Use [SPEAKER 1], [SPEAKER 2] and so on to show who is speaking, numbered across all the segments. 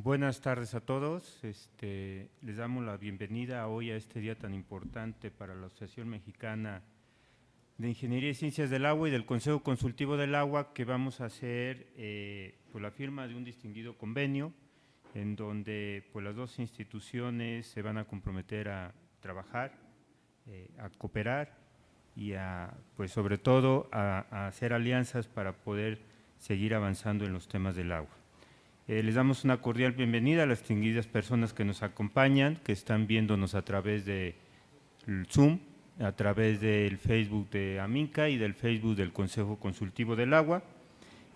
[SPEAKER 1] Buenas tardes a todos. Les damos la bienvenida hoy a este día tan importante para la Asociación Mexicana de Ingeniería y Ciencias del Agua y del Consejo Consultivo del Agua, que vamos a hacer la firma de un distinguido convenio en donde las dos instituciones se van a comprometer a trabajar, a cooperar y sobre todo a hacer alianzas para poder seguir avanzando en los temas del agua. Les damos una cordial bienvenida a las distinguidas personas que nos acompañan, que están viéndonos a través del Zoom, a través del Facebook de Aminca y del Facebook del Consejo Consultivo del Agua,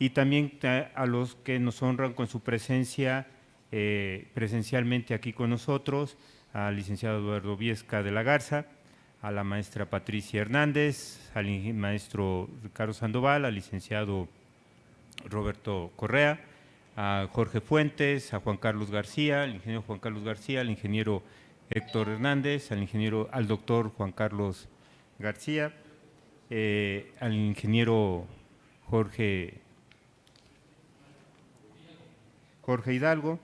[SPEAKER 1] y también a los que nos honran con su presencia presencialmente aquí con nosotros, al licenciado Eduardo Viesca de la Garza, a la maestra Patricia Hernández, al maestro Ricardo Sandoval, al licenciado Roberto Correa, a Jorge Fuentes, a Juan Carlos García, al ingeniero Juan Carlos García, al ingeniero Héctor Hernández, al doctor Juan Carlos García, al ingeniero Jorge Hidalgo.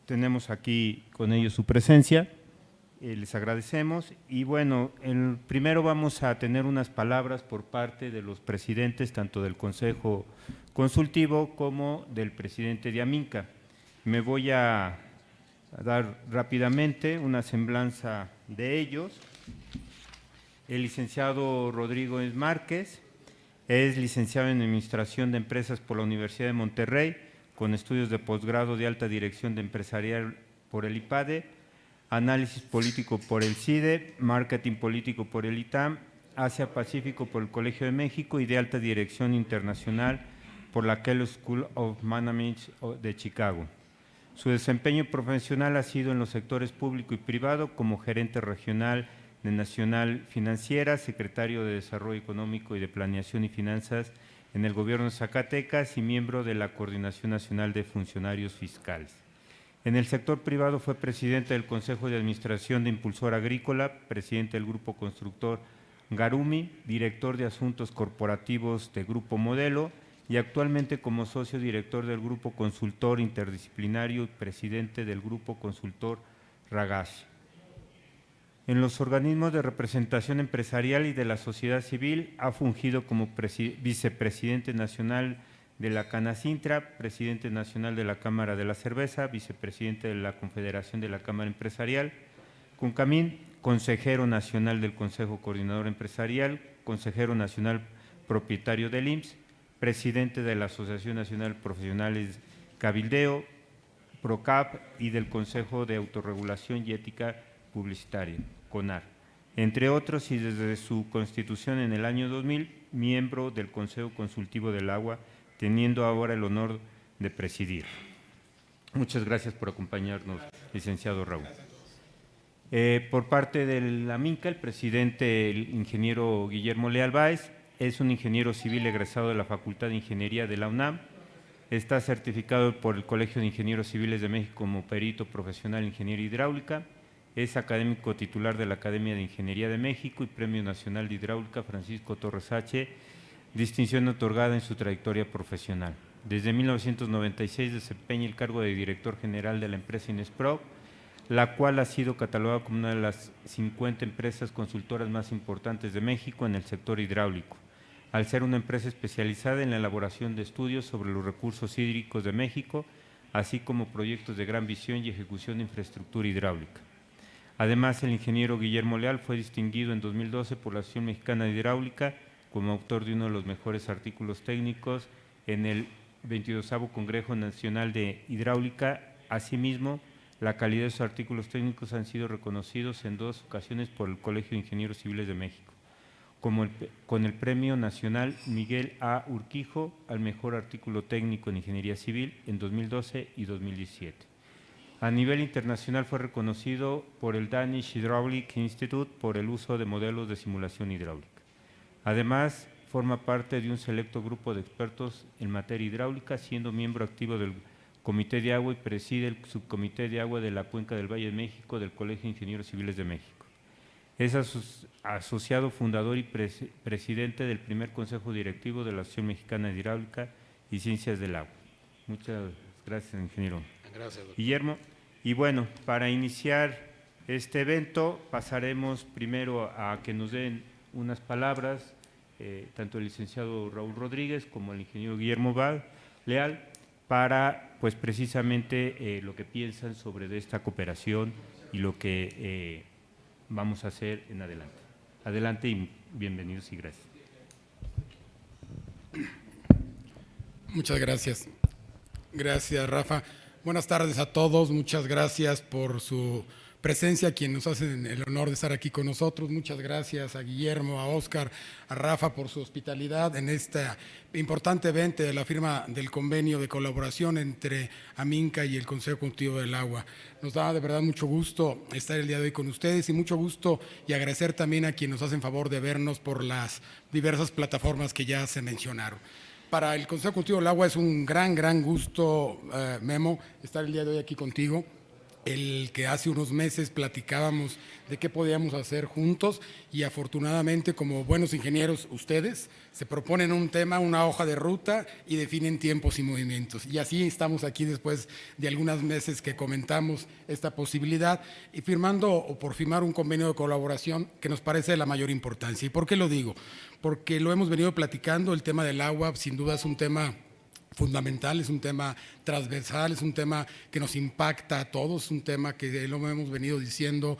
[SPEAKER 1] Tenemos aquí con ellos su presencia, les agradecemos. Y bueno, primero vamos a tener unas palabras por parte de los presidentes, tanto del Consejo Consultivo como del presidente de Aminca. Me voy a dar rápidamente una semblanza de ellos. El licenciado Rodrigo Márquez es licenciado en Administración de Empresas por la Universidad de Monterrey, con estudios de posgrado de Alta Dirección de Empresarial por el IPADE, Análisis Político por el CIDE, Marketing Político por el ITAM, Asia Pacífico por el Colegio de México y de Alta Dirección Internacional por la Kellogg School of Management de Chicago. Su desempeño profesional ha sido en los sectores público y privado como gerente regional de Nacional Financiera, secretario de Desarrollo Económico y de Planeación y Finanzas en el Gobierno de Zacatecas y miembro de la Coordinación Nacional de Funcionarios Fiscales. En el sector privado fue presidente del Consejo de Administración de Impulsor Agrícola, presidente del Grupo Constructor Garumi, director de Asuntos Corporativos de Grupo Modelo y actualmente como socio director del Grupo Consultor Interdisciplinario y presidente del Grupo Consultor Ragashi. En los organismos de representación empresarial y de la sociedad civil ha fungido como vicepresidente nacional de la Canacintra, presidente nacional de la Cámara de la Cerveza, vicepresidente de la Confederación de la Cámara Empresarial, Concamín, consejero nacional del Consejo Coordinador Empresarial, consejero nacional propietario del IMSS, presidente de la Asociación Nacional de Profesionales Cabildeo, PROCAP y del Consejo de Autorregulación y Ética Publicitaria, CONAR, entre otros, y desde su constitución en el año 2000, miembro del Consejo Consultivo del Agua, teniendo ahora el honor de presidir. Muchas gracias por acompañarnos, licenciado Raúl. Por parte de la MINCA, el presidente, el ingeniero Guillermo Leal Báez, es un ingeniero civil egresado de la Facultad de Ingeniería de la UNAM, está certificado por el Colegio de Ingenieros Civiles de México como perito profesional en Ingeniería Hidráulica, es académico titular de la Academia de Ingeniería de México y Premio Nacional de Hidráulica Francisco Torres H., distinción otorgada en su trayectoria profesional. Desde 1996 desempeña el cargo de director general de la empresa Inespro, la cual ha sido catalogada como una de las 50 empresas consultoras más importantes de México en el sector hidráulico, al ser una empresa especializada en la elaboración de estudios sobre los recursos hídricos de México, así como proyectos de gran visión y ejecución de infraestructura hidráulica. Además, el ingeniero Guillermo Leal fue distinguido en 2012 por la Asociación Mexicana de Hidráulica como autor de uno de los mejores artículos técnicos en el 22º Congreso Nacional de Hidráulica. Asimismo, la calidad de sus artículos técnicos han sido reconocidos en 2 ocasiones por el Colegio de Ingenieros Civiles de México, con el Premio Nacional Miguel A. Urquijo al mejor artículo técnico en Ingeniería Civil en 2012 y 2017. A nivel internacional fue reconocido por el Danish Hydraulic Institute por el uso de modelos de simulación hidráulica. Además, forma parte de un selecto grupo de expertos en materia hidráulica, siendo miembro activo del Comité de Agua y preside el Subcomité de Agua de la Cuenca del Valle de México del Colegio de Ingenieros Civiles de México. Es asociado fundador y presidente del primer Consejo Directivo de la Asociación Mexicana de Hidráulica y Ciencias del Agua. Muchas Gracias, ingeniero.
[SPEAKER 2] Gracias, doctor.
[SPEAKER 1] Guillermo. Y bueno, para iniciar este evento pasaremos primero a que nos den unas palabras, tanto el licenciado Raúl Rodríguez como el ingeniero Guillermo Leal, para pues precisamente lo que piensan sobre de esta cooperación y lo que vamos a hacer en adelante. Adelante y bienvenidos y gracias.
[SPEAKER 2] Muchas gracias. Gracias, Rafa. Buenas tardes a todos. Muchas gracias por su presencia, quien nos hacen el honor de estar aquí con nosotros. Muchas gracias a Guillermo, a Óscar, a Rafa por su hospitalidad en este importante evento de la firma del convenio de colaboración entre Aminca y el Consejo Consultivo del Agua. Nos da de verdad mucho gusto estar el día de hoy con ustedes y mucho gusto y agradecer también a quienes nos hacen favor de vernos por las diversas plataformas que ya se mencionaron. Para el Consejo Consultivo del Agua es un gran gusto, Memo, estar el día de hoy aquí contigo. El que hace unos meses platicábamos de qué podíamos hacer juntos y afortunadamente, como buenos ingenieros, ustedes se proponen un tema, una hoja de ruta y definen tiempos y movimientos. Y así estamos aquí después de algunos meses que comentamos esta posibilidad y firmando o por firmar un convenio de colaboración que nos parece de la mayor importancia. ¿Y por qué lo digo? Porque lo hemos venido platicando, el tema del agua sin duda es un tema fundamental, es un tema transversal, es un tema que nos impacta a todos, es un tema que lo hemos venido diciendo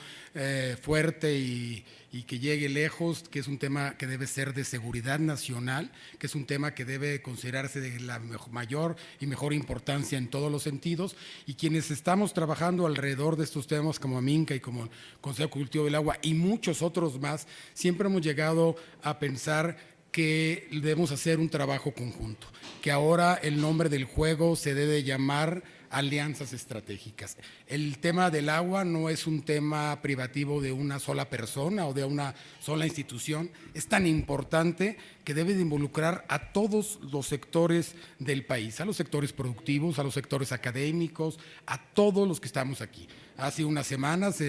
[SPEAKER 2] fuerte y que llegue lejos, que es un tema que debe ser de seguridad nacional, que es un tema que debe considerarse de la mayor y mejor importancia en todos los sentidos, y quienes estamos trabajando alrededor de estos temas como Aminca y como el Consejo Consultivo del Agua y muchos otros más, siempre hemos llegado a pensar que debemos hacer un trabajo conjunto, que ahora el nombre del juego se debe llamar alianzas estratégicas. El tema del agua no es un tema privativo de una sola persona o de una sola institución, es tan importante que debe de involucrar a todos los sectores del país, a los sectores productivos, a los sectores académicos, a todos los que estamos aquí. Hace unas semanas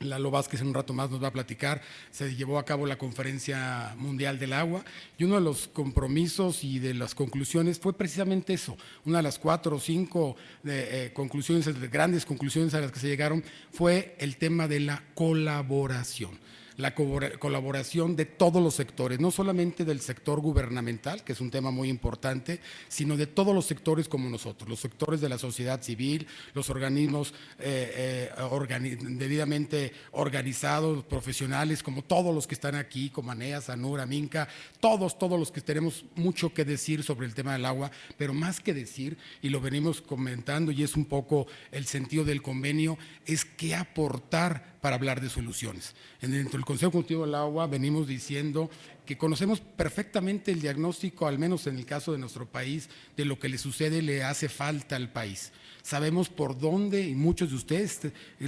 [SPEAKER 2] Lalo Vázquez en un rato más nos va a platicar, se llevó a cabo la Conferencia Mundial del Agua y uno de los compromisos y de las conclusiones fue precisamente eso. Una de las 4 o 5 conclusiones, grandes conclusiones a las que se llegaron fue el tema de la colaboración. La colaboración de todos los sectores, no solamente del sector gubernamental, que es un tema muy importante, sino de todos los sectores como nosotros, los sectores de la sociedad civil, los organismos debidamente organizados, profesionales, como todos los que están aquí, como ANEA, SANUR, Aminca, todos los que tenemos mucho que decir sobre el tema del agua, pero más que decir, y lo venimos comentando y es un poco el sentido del convenio, es qué aportar para hablar de soluciones. Dentro del Consejo Consultivo del Agua venimos diciendo que conocemos perfectamente el diagnóstico, al menos en el caso de nuestro país, de lo que le sucede, le hace falta al país. Sabemos por dónde, y muchos de ustedes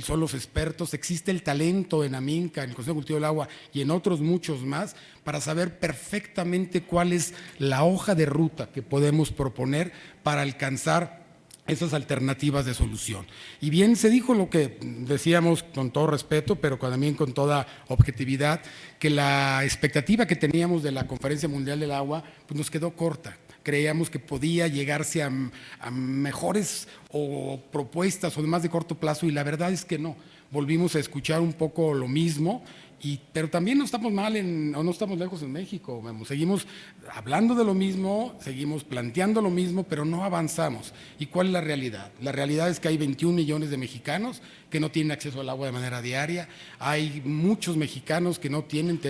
[SPEAKER 2] son los expertos, existe el talento en Aminca, en el Consejo Consultivo del Agua y en otros muchos más, para saber perfectamente cuál es la hoja de ruta que podemos proponer para alcanzar esas alternativas de solución. Y bien se dijo lo que decíamos con todo respeto, pero también con toda objetividad, que la expectativa que teníamos de la Conferencia Mundial del Agua pues nos quedó corta. Creíamos que podía llegarse a mejores o propuestas o de más de corto plazo y la verdad es que no. Volvimos a escuchar un poco lo mismo. Pero también no estamos mal o no estamos lejos en México, seguimos hablando de lo mismo, seguimos planteando lo mismo, pero no avanzamos. ¿Y cuál es la realidad? La realidad es que hay 21 millones de mexicanos que no tienen acceso al agua de manera diaria, hay muchos mexicanos que no tienen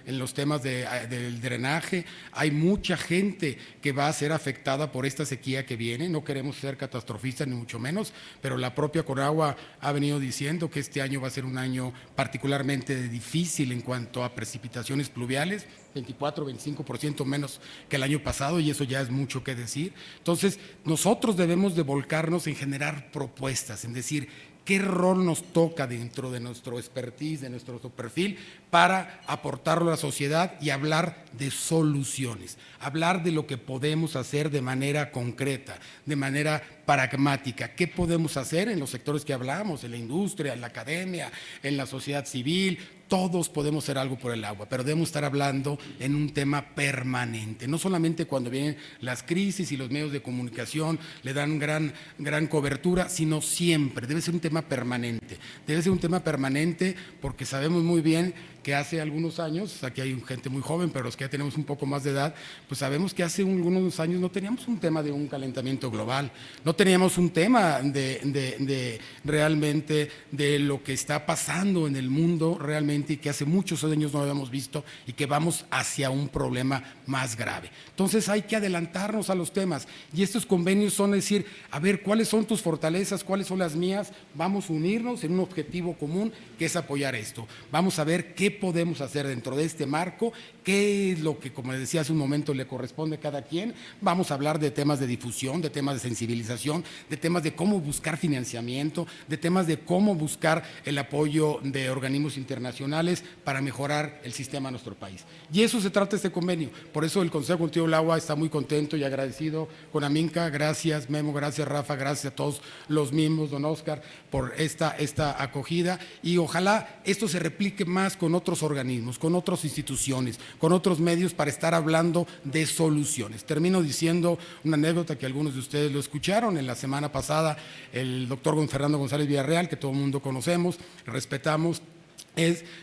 [SPEAKER 2] en los temas del drenaje, hay mucha gente que va a ser afectada por esta sequía que viene, no queremos ser catastrofistas ni mucho menos, pero la propia Conagua ha venido diciendo que este año va a ser un año particularmente difícil en cuanto a precipitaciones pluviales, 24-25% menos que el año pasado y eso ya es mucho que decir. Entonces, nosotros debemos de volcarnos en generar propuestas, en decir qué rol nos toca dentro de nuestro expertise, de nuestro perfil, para aportarlo a la sociedad y hablar de soluciones, hablar de lo que podemos hacer de manera concreta, de manera pragmática. ¿Qué podemos hacer en los sectores que hablamos, en la industria, en la academia, en la sociedad civil? Todos podemos hacer algo por el agua, pero debemos estar hablando en un tema permanente, no solamente cuando vienen las crisis y los medios de comunicación le dan gran cobertura, sino siempre. Debe ser un tema permanente. Debe ser un tema permanente porque sabemos muy bien que hace algunos años, aquí hay gente muy joven, pero los que ya tenemos un poco más de edad, pues sabemos que hace algunos años no teníamos un tema de un calentamiento global, no teníamos un tema de realmente de lo que está pasando en el mundo realmente y que hace muchos años no habíamos visto y que vamos hacia un problema más grave. Entonces hay que adelantarnos a los temas y estos convenios son decir, a ver, ¿cuáles son tus fortalezas? ¿Cuáles son las mías? Vamos a unirnos en un objetivo común que es apoyar esto. Vamos a ver qué podemos hacer dentro de este marco, qué es lo que, como les decía hace un momento, le corresponde a cada quien. Vamos a hablar de temas de difusión, de temas de sensibilización, de temas de cómo buscar financiamiento, de temas de cómo buscar el apoyo de organismos internacionales para mejorar el sistema de nuestro país. Y eso se trata este convenio. Por eso el Consejo Consultivo del Agua está muy contento y agradecido con Aminca. Gracias Memo, gracias Rafa, gracias a todos los miembros, don Oscar, por esta acogida y ojalá esto se replique más con otros organismos, con otras instituciones, con otros medios para estar hablando de soluciones. Termino diciendo una anécdota que algunos de ustedes lo escucharon en la semana pasada, el doctor Fernando González Villarreal, que todo el mundo conocemos, respetamos,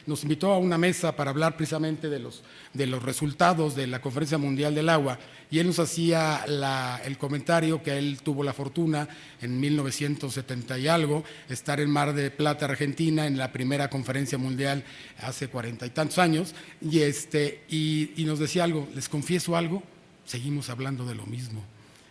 [SPEAKER 2] nos invitó a una mesa para hablar precisamente de los resultados de la Conferencia Mundial del Agua y él nos hacía el comentario que él tuvo la fortuna en 1970 y algo, estar en Mar del Plata, Argentina, en la primera Conferencia Mundial hace 40 y tantos años y nos decía algo, les confieso algo, seguimos hablando de lo mismo.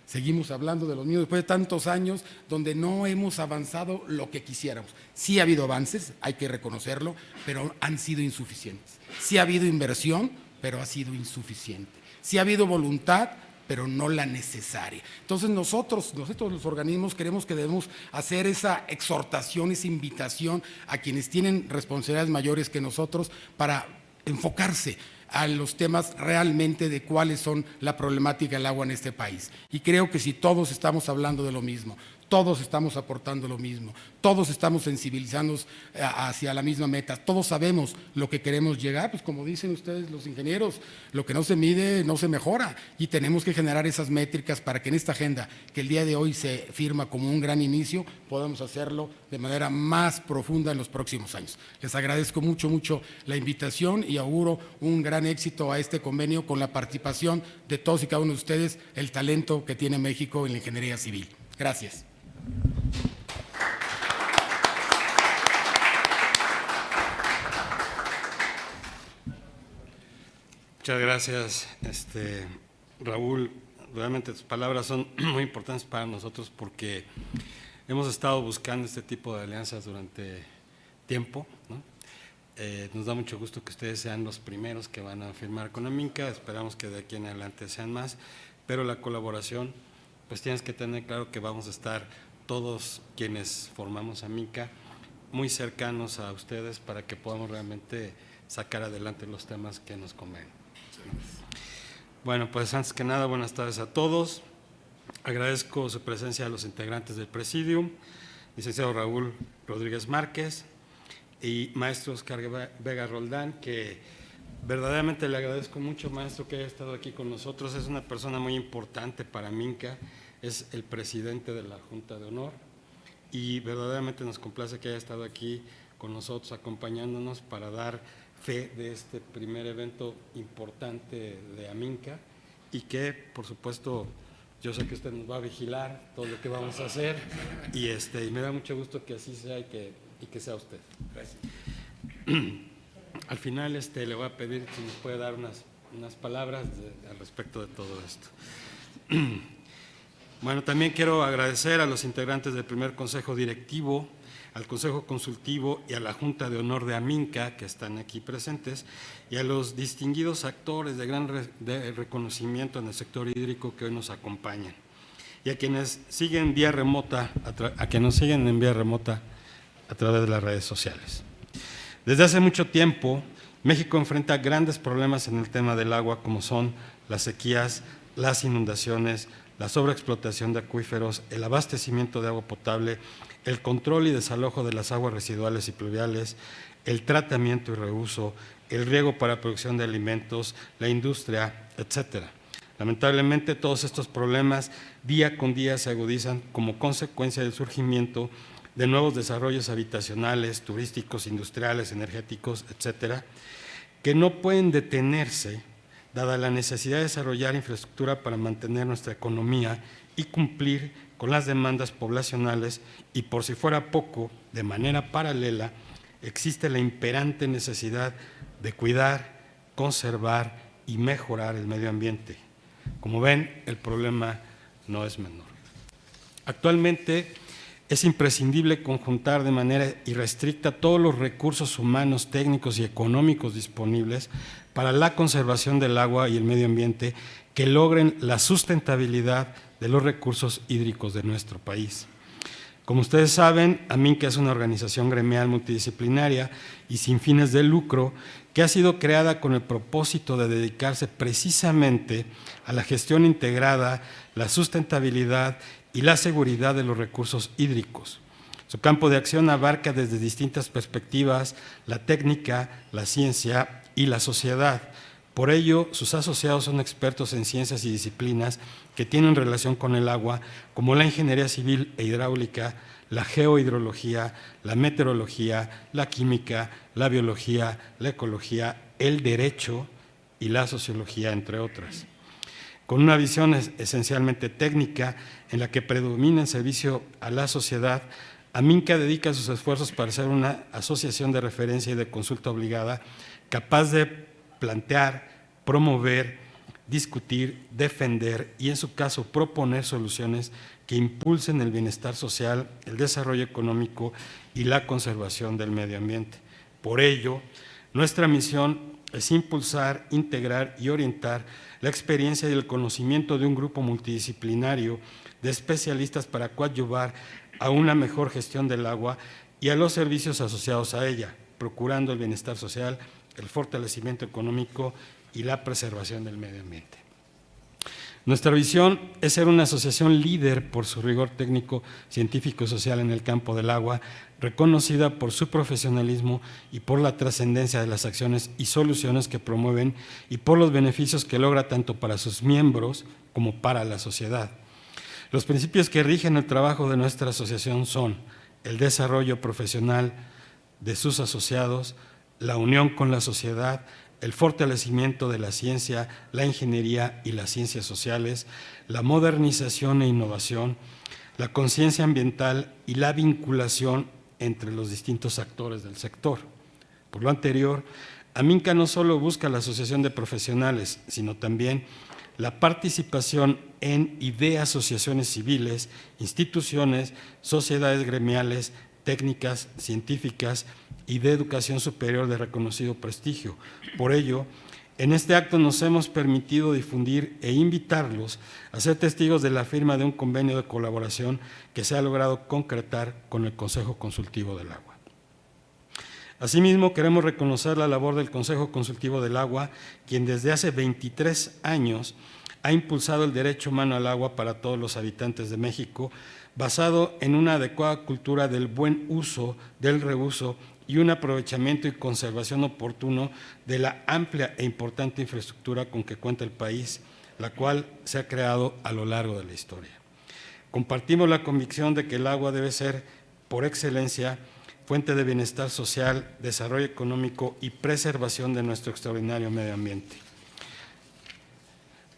[SPEAKER 2] Seguimos hablando de los mismos después de tantos años donde no hemos avanzado lo que quisiéramos. Sí ha habido avances, hay que reconocerlo, pero han sido insuficientes. Sí ha habido inversión, pero ha sido insuficiente. Sí ha habido voluntad, pero no la necesaria. Entonces nosotros los organismos creemos que debemos hacer esa exhortación, esa invitación a quienes tienen responsabilidades mayores que nosotros para enfocarse a los temas realmente de cuáles son la problemática del agua en este país. Y creo que si todos estamos hablando de lo mismo, todos estamos aportando lo mismo, todos estamos sensibilizándonos hacia la misma meta, todos sabemos lo que queremos llegar, pues como dicen ustedes los ingenieros, lo que no se mide no se mejora y tenemos que generar esas métricas para que en esta agenda que el día de hoy se firma como un gran inicio, podamos hacerlo de manera más profunda en los próximos años. Les agradezco mucho la invitación y auguro un gran éxito a este convenio con la participación de todos y cada uno de ustedes, el talento que tiene México en la ingeniería civil. Gracias.
[SPEAKER 3] Muchas gracias, Raúl. Realmente tus palabras son muy importantes para nosotros porque hemos estado buscando este tipo de alianzas durante tiempo, ¿no? Nos da mucho gusto que ustedes sean los primeros que van a firmar con Aminca, esperamos que de aquí en adelante sean más, pero la colaboración, pues tienes que tener claro que vamos a estar todos quienes formamos Aminca muy cercanos a ustedes para que podamos realmente sacar adelante los temas que nos convienen. Bueno, pues antes que nada, buenas tardes a todos. Agradezco su presencia a los integrantes del Presidium, licenciado Raúl Rodríguez Márquez y maestro Oscar Vega Roldán, que verdaderamente le agradezco mucho, maestro, que haya estado aquí con nosotros. Es una persona muy importante para Aminca, es el presidente de la Junta de Honor y verdaderamente nos complace que haya estado aquí con nosotros acompañándonos para dar fe de este primer evento importante de Aminca y que, por supuesto, yo sé que usted nos va a vigilar todo lo que vamos a hacer y me da mucho gusto que así sea y que sea usted. Gracias. Al final le voy a pedir si nos puede dar unas palabras al respecto de todo esto. Bueno, también quiero agradecer a los integrantes del primer Consejo Directivo, al Consejo Consultivo y a la Junta de Honor de Aminca, que están aquí presentes, y a los distinguidos actores de gran reconocimiento en el sector hídrico que hoy nos acompañan, y a quienes siguen vía remota, nos siguen en vía remota a través de las redes sociales. Desde hace mucho tiempo, México enfrenta grandes problemas en el tema del agua, como son las sequías, las inundaciones, la sobreexplotación de acuíferos, el abastecimiento de agua potable, el control y desalojo de las aguas residuales y pluviales, el tratamiento y reuso, el riego para producción de alimentos, la industria, etcétera. Lamentablemente, todos estos problemas día con día se agudizan como consecuencia del surgimiento de nuevos desarrollos habitacionales, turísticos, industriales, energéticos, etcétera, que no pueden detenerse, dada la necesidad de desarrollar infraestructura para mantener nuestra economía y cumplir con las demandas poblacionales, y por si fuera poco, de manera paralela, existe la imperante necesidad de cuidar, conservar y mejorar el medio ambiente. Como ven, el problema no es menor. Actualmente es imprescindible conjuntar de manera irrestricta todos los recursos humanos, técnicos y económicos disponibles para la conservación del agua y el medio ambiente que logren la sustentabilidad de los recursos hídricos de nuestro país. Como ustedes saben, Aminca es una organización gremial multidisciplinaria y sin fines de lucro que ha sido creada con el propósito de dedicarse precisamente a la gestión integrada, la sustentabilidad y la seguridad de los recursos hídricos. Su campo de acción abarca desde distintas perspectivas la técnica, la ciencia y la sociedad. Por ello, sus asociados son expertos en ciencias y disciplinas que tienen relación con el agua, como la ingeniería civil e hidráulica, la geohidrología, la meteorología, la química, la biología, la ecología, el derecho y la sociología, entre otras. Con una visión esencialmente técnica en la que predomina el servicio a la sociedad, Aminca dedica sus esfuerzos para ser una asociación de referencia y de consulta obligada capaz de plantear, promover, discutir, defender y, en su caso, proponer soluciones que impulsen el bienestar social, el desarrollo económico y la conservación del medio ambiente. Por ello, nuestra misión es impulsar, integrar y orientar la experiencia y el conocimiento de un grupo multidisciplinario de especialistas para coadyuvar a una mejor gestión del agua y a los servicios asociados a ella, procurando el bienestar social, el fortalecimiento económico y la preservación del medio ambiente. Nuestra visión es ser una asociación líder por su rigor técnico, científico y social en el campo del agua, reconocida por su profesionalismo y por la trascendencia de las acciones y soluciones que promueven y por los beneficios que logra tanto para sus miembros como para la sociedad. Los principios que rigen el trabajo de nuestra asociación son el desarrollo profesional de sus asociados, la unión con la sociedad, el fortalecimiento de la ciencia, la ingeniería y las ciencias sociales, la modernización e innovación, la conciencia ambiental y la vinculación entre los distintos actores del sector. Por lo anterior, Aminca no solo busca la asociación de profesionales, sino también la participación en y de asociaciones civiles, instituciones, sociedades gremiales, técnicas, científicas y de educación superior de reconocido prestigio. Por ello, en este acto nos hemos permitido difundir e invitarlos a ser testigos de la firma de un convenio de colaboración que se ha logrado concretar con el Consejo Consultivo del Agua. Asimismo, queremos reconocer la labor del Consejo Consultivo del Agua, quien desde hace 23 años ha impulsado el derecho humano al agua para todos los habitantes de México, basado en una adecuada cultura del buen uso, del reuso y un aprovechamiento y conservación oportuno de la amplia e importante infraestructura con que cuenta el país, la cual se ha creado a lo largo de la historia. Compartimos la convicción de que el agua debe ser, por excelencia, fuente de bienestar social, desarrollo económico y preservación de nuestro extraordinario medio ambiente.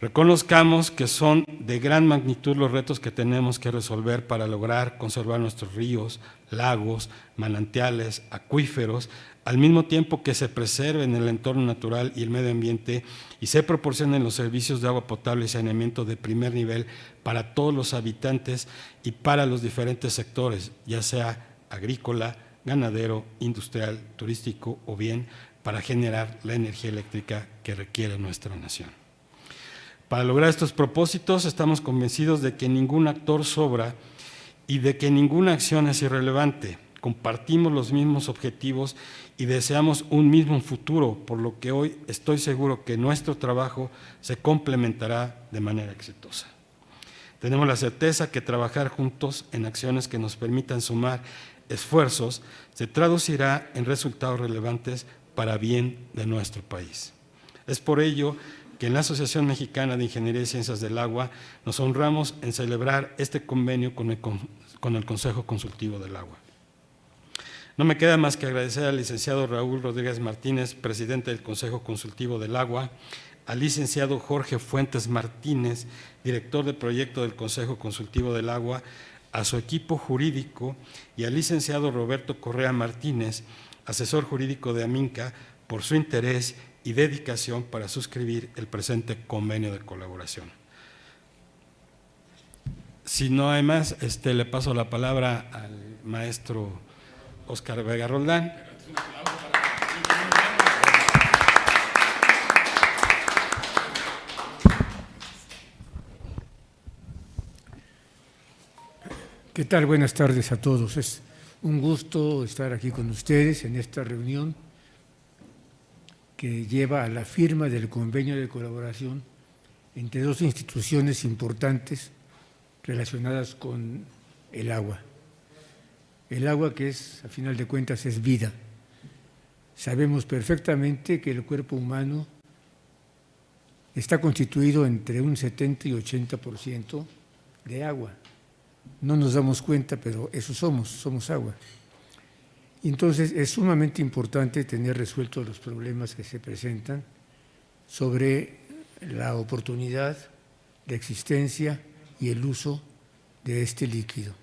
[SPEAKER 3] Reconozcamos que son de gran magnitud los retos que tenemos que resolver para lograr conservar nuestros ríos, lagos, manantiales, acuíferos, al mismo tiempo que se preserven el entorno natural y el medio ambiente y se proporcionen los servicios de agua potable y saneamiento de primer nivel para todos los habitantes y para los diferentes sectores, ya sea agrícola, ganadero, industrial, turístico o bien para generar la energía eléctrica que requiere nuestra nación. Para lograr estos propósitos, estamos convencidos de que ningún actor sobra y de que ninguna acción es irrelevante. Compartimos los mismos objetivos y deseamos un mismo futuro, por lo que hoy estoy seguro que nuestro trabajo se complementará de manera exitosa. Tenemos la certeza que trabajar juntos en acciones que nos permitan sumar esfuerzos se traducirá en resultados relevantes para bien de nuestro país. Es por ello que en la Asociación Mexicana de Ingeniería y Ciencias del Agua nos honramos en celebrar este convenio con el Consejo Consultivo del Agua. No me queda más que agradecer al licenciado Raúl Rodríguez Martínez, presidente del Consejo Consultivo del Agua, al licenciado Jorge Fuentes Martínez, director de proyecto del Consejo Consultivo del Agua, a su equipo jurídico y al licenciado Roberto Correa Martínez, asesor jurídico de AMINCA, por su interés y dedicación para suscribir el presente convenio de colaboración. Si no hay más, le paso la palabra al maestro Óscar Vega Roldán.
[SPEAKER 4] ¿Qué tal? Buenas tardes a todos. Es un gusto estar aquí con ustedes en esta reunión que lleva a la firma del convenio de colaboración entre dos instituciones importantes relacionadas con el agua. El agua que es, a final de cuentas, es vida. Sabemos perfectamente que el cuerpo humano está constituido entre un 70 y 80% de agua. No nos damos cuenta, pero eso somos agua. Y entonces es sumamente importante tener resueltos los problemas que se presentan sobre la oportunidad de existencia y el uso de este líquido.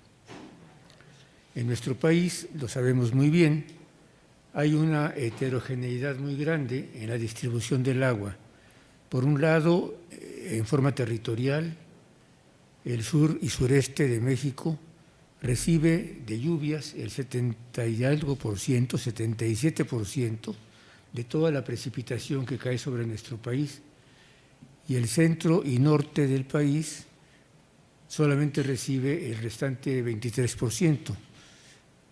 [SPEAKER 4] En nuestro país, lo sabemos muy bien, hay una heterogeneidad muy grande en la distribución del agua. Por un lado, en forma territorial, el sur y sureste de México recibe de lluvias el 70 y algo por ciento, 77% de toda la precipitación que cae sobre nuestro país, y el centro y norte del país solamente recibe el restante 23%.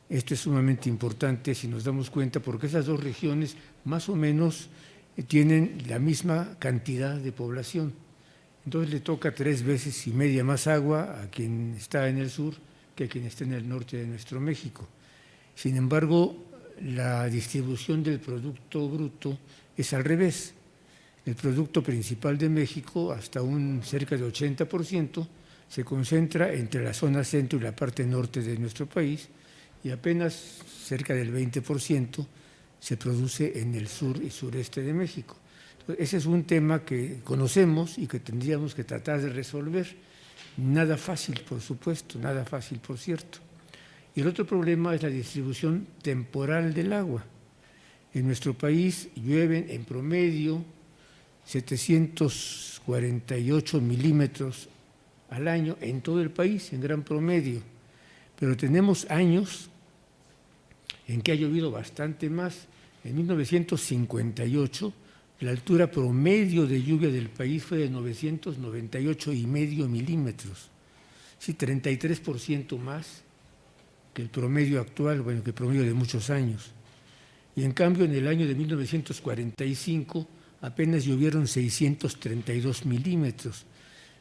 [SPEAKER 4] Esto es sumamente importante si nos damos cuenta, porque esas dos regiones más o menos tienen la misma cantidad de población. Entonces le toca 3 veces y media más agua a quien está en el sur que a quien está en el norte de nuestro México. Sin embargo, la distribución del Producto Bruto es al revés. El Producto Principal de México, hasta un cerca de 80%, se concentra entre la zona centro y la parte norte de nuestro país, y apenas cerca del 20% se produce en el sur y sureste de México. Entonces, ese es un tema que conocemos y que tendríamos que tratar de resolver. Nada fácil, por supuesto, nada fácil, por cierto. Y el otro problema es la distribución temporal del agua. En nuestro país llueven en promedio 748 milímetros al año en todo el país, en gran promedio. Pero tenemos años en que ha llovido bastante más. En 1958, la altura promedio de lluvia del país fue de 998,5 milímetros, sí, 33% más que el promedio actual, bueno, que el promedio de muchos años. Y en cambio, en el año de 1945 apenas llovieron 632 milímetros,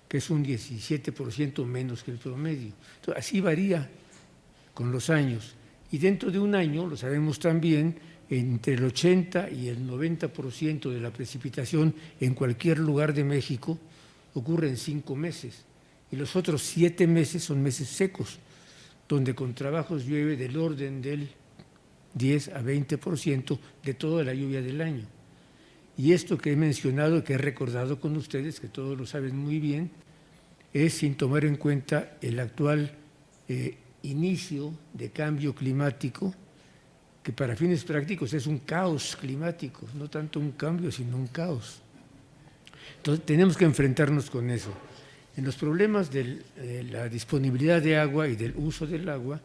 [SPEAKER 4] que es un 17% menos que el promedio. Entonces, así varía con los años. Y dentro de un año, lo sabemos también, entre el 80 y el 90% de la precipitación en cualquier lugar de México ocurre en 5 meses. Y los otros 7 meses son meses secos, donde con trabajos llueve del orden del 10 a 20% de toda la lluvia del año. Y esto que he mencionado, que he recordado con ustedes, que todos lo saben muy bien, es sin tomar en cuenta el actual inicio de cambio climático, que para fines prácticos es un caos climático, no tanto un cambio, sino un caos. Entonces, tenemos que enfrentarnos con eso. En los problemas de la disponibilidad de agua y del uso del agua,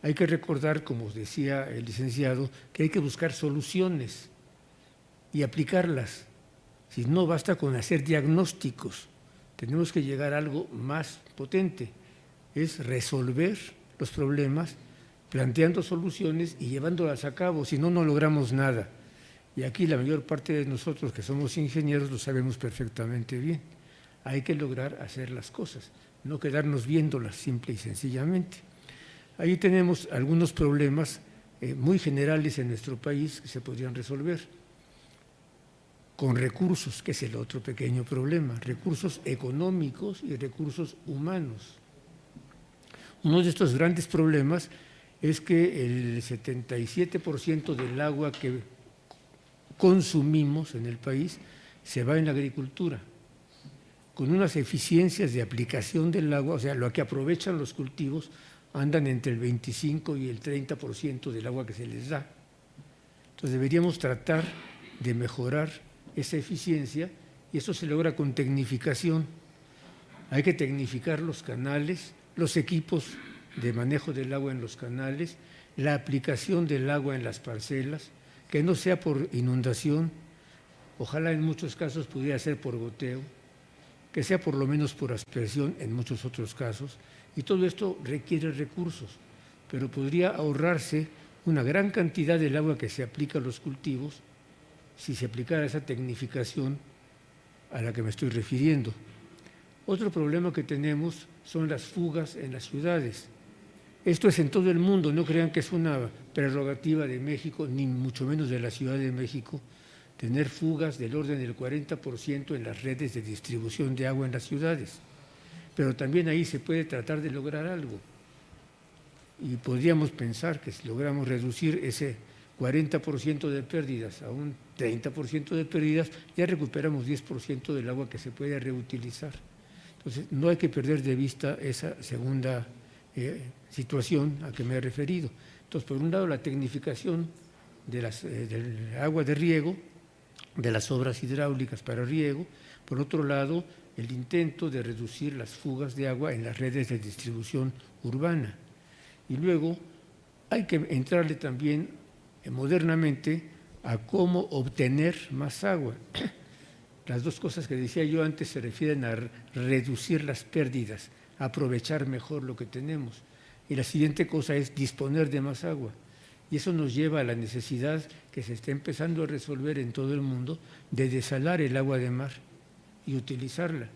[SPEAKER 4] hay que recordar, como decía el licenciado, que hay que buscar soluciones y aplicarlas. Si no basta con hacer diagnósticos, tenemos que llegar a algo más potente, es resolver los problemas planteando soluciones y llevándolas a cabo, si no, no logramos nada. Y aquí la mayor parte de nosotros que somos ingenieros lo sabemos perfectamente bien. Hay que lograr hacer las cosas. no quedarnos viéndolas simple y sencillamente. Ahí tenemos algunos problemas muy generales en nuestro país que se podrían resolver con recursos, que es el otro pequeño problema, recursos económicos y recursos humanos. Uno de estos grandes problemas es que el 77% del agua que consumimos en el país se va en la agricultura, con unas eficiencias de aplicación del agua, o sea, lo que aprovechan los cultivos, andan entre el 25 y el 30% del agua que se les da. Entonces deberíamos tratar de mejorar esa eficiencia y eso se logra con tecnificación. Hay que tecnificar los canales, los equipos de manejo del agua en los canales, la aplicación del agua en las parcelas, que no sea por inundación, ojalá en muchos casos pudiera ser por goteo, que sea por lo menos por aspersión en muchos otros casos, y todo esto requiere recursos, pero podría ahorrarse una gran cantidad del agua que se aplica a los cultivos si se aplicara esa tecnificación a la que me estoy refiriendo. Otro problema que tenemos son las fugas en las ciudades. Esto es en todo el mundo, no crean que es una prerrogativa de México, ni mucho menos de la Ciudad de México, tener fugas del orden del 40% en las redes de distribución de agua en las ciudades. Pero también ahí se puede tratar de lograr algo. Y podríamos pensar que si logramos reducir ese 40% de pérdidas a un 30% de pérdidas, ya recuperamos 10% del agua que se puede reutilizar. Entonces, no hay que perder de vista esa segunda situación a que me he referido. Entonces, por un lado, la tecnificación del agua de riego, de las obras hidráulicas para riego; por otro lado, el intento de reducir las fugas de agua en las redes de distribución urbana. Y luego hay que entrarle también modernamente a cómo obtener más agua. Las dos cosas que decía yo antes se refieren a reducir las pérdidas, a aprovechar mejor lo que tenemos. Y la siguiente cosa es disponer de más agua. Y eso nos lleva a la necesidad que se está empezando a resolver en todo el mundo de desalar el agua de mar y utilizarla.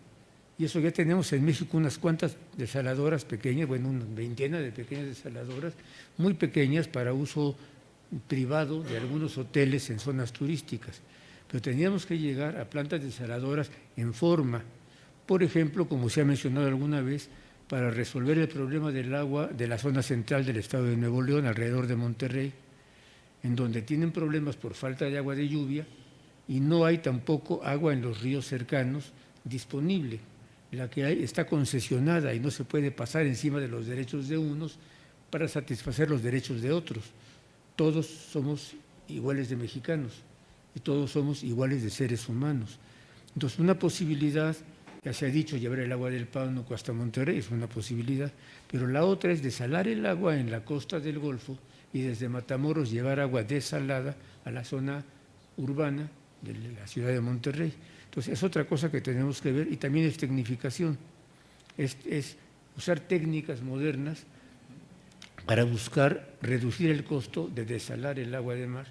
[SPEAKER 4] Y eso ya tenemos en México unas cuantas desaladoras pequeñas, bueno, una veintena de pequeñas desaladoras, muy pequeñas para uso privado de algunos hoteles en zonas turísticas. Pero teníamos que llegar a plantas desaladoras en forma, por ejemplo, como se ha mencionado alguna vez, para resolver el problema del agua de la zona central del estado de Nuevo León, alrededor de Monterrey, en donde tienen problemas por falta de agua de lluvia y no hay tampoco agua en los ríos cercanos disponible. La que hay está concesionada y no se puede pasar encima de los derechos de unos para satisfacer los derechos de otros. Todos somos iguales de mexicanos y todos somos iguales de seres humanos. Entonces, una posibilidad, ya se ha dicho, llevar el agua del Pánuco hasta Monterrey es una posibilidad, pero la otra es desalar el agua en la costa del Golfo y desde Matamoros llevar agua desalada a la zona urbana de la ciudad de Monterrey. Entonces, es otra cosa que tenemos que ver y también es tecnificación, es usar técnicas modernas para buscar reducir el costo de desalar el agua de mar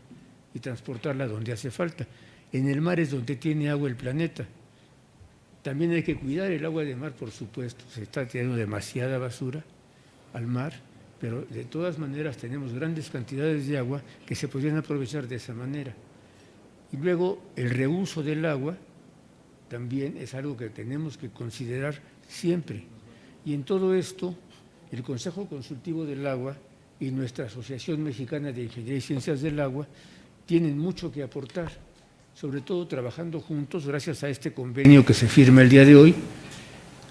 [SPEAKER 4] y transportarla donde hace falta. En el mar es donde tiene agua el planeta. También hay que cuidar el agua de mar, por supuesto. Se está tirando demasiada basura al mar, pero de todas maneras tenemos grandes cantidades de agua que se podrían aprovechar de esa manera. Y luego el reuso del agua también es algo que tenemos que considerar siempre. Y en todo esto, el Consejo Consultivo del Agua y nuestra Asociación Mexicana de Ingeniería y Ciencias del Agua tienen mucho que aportar, sobre todo trabajando juntos gracias a este convenio que se firma el día de hoy.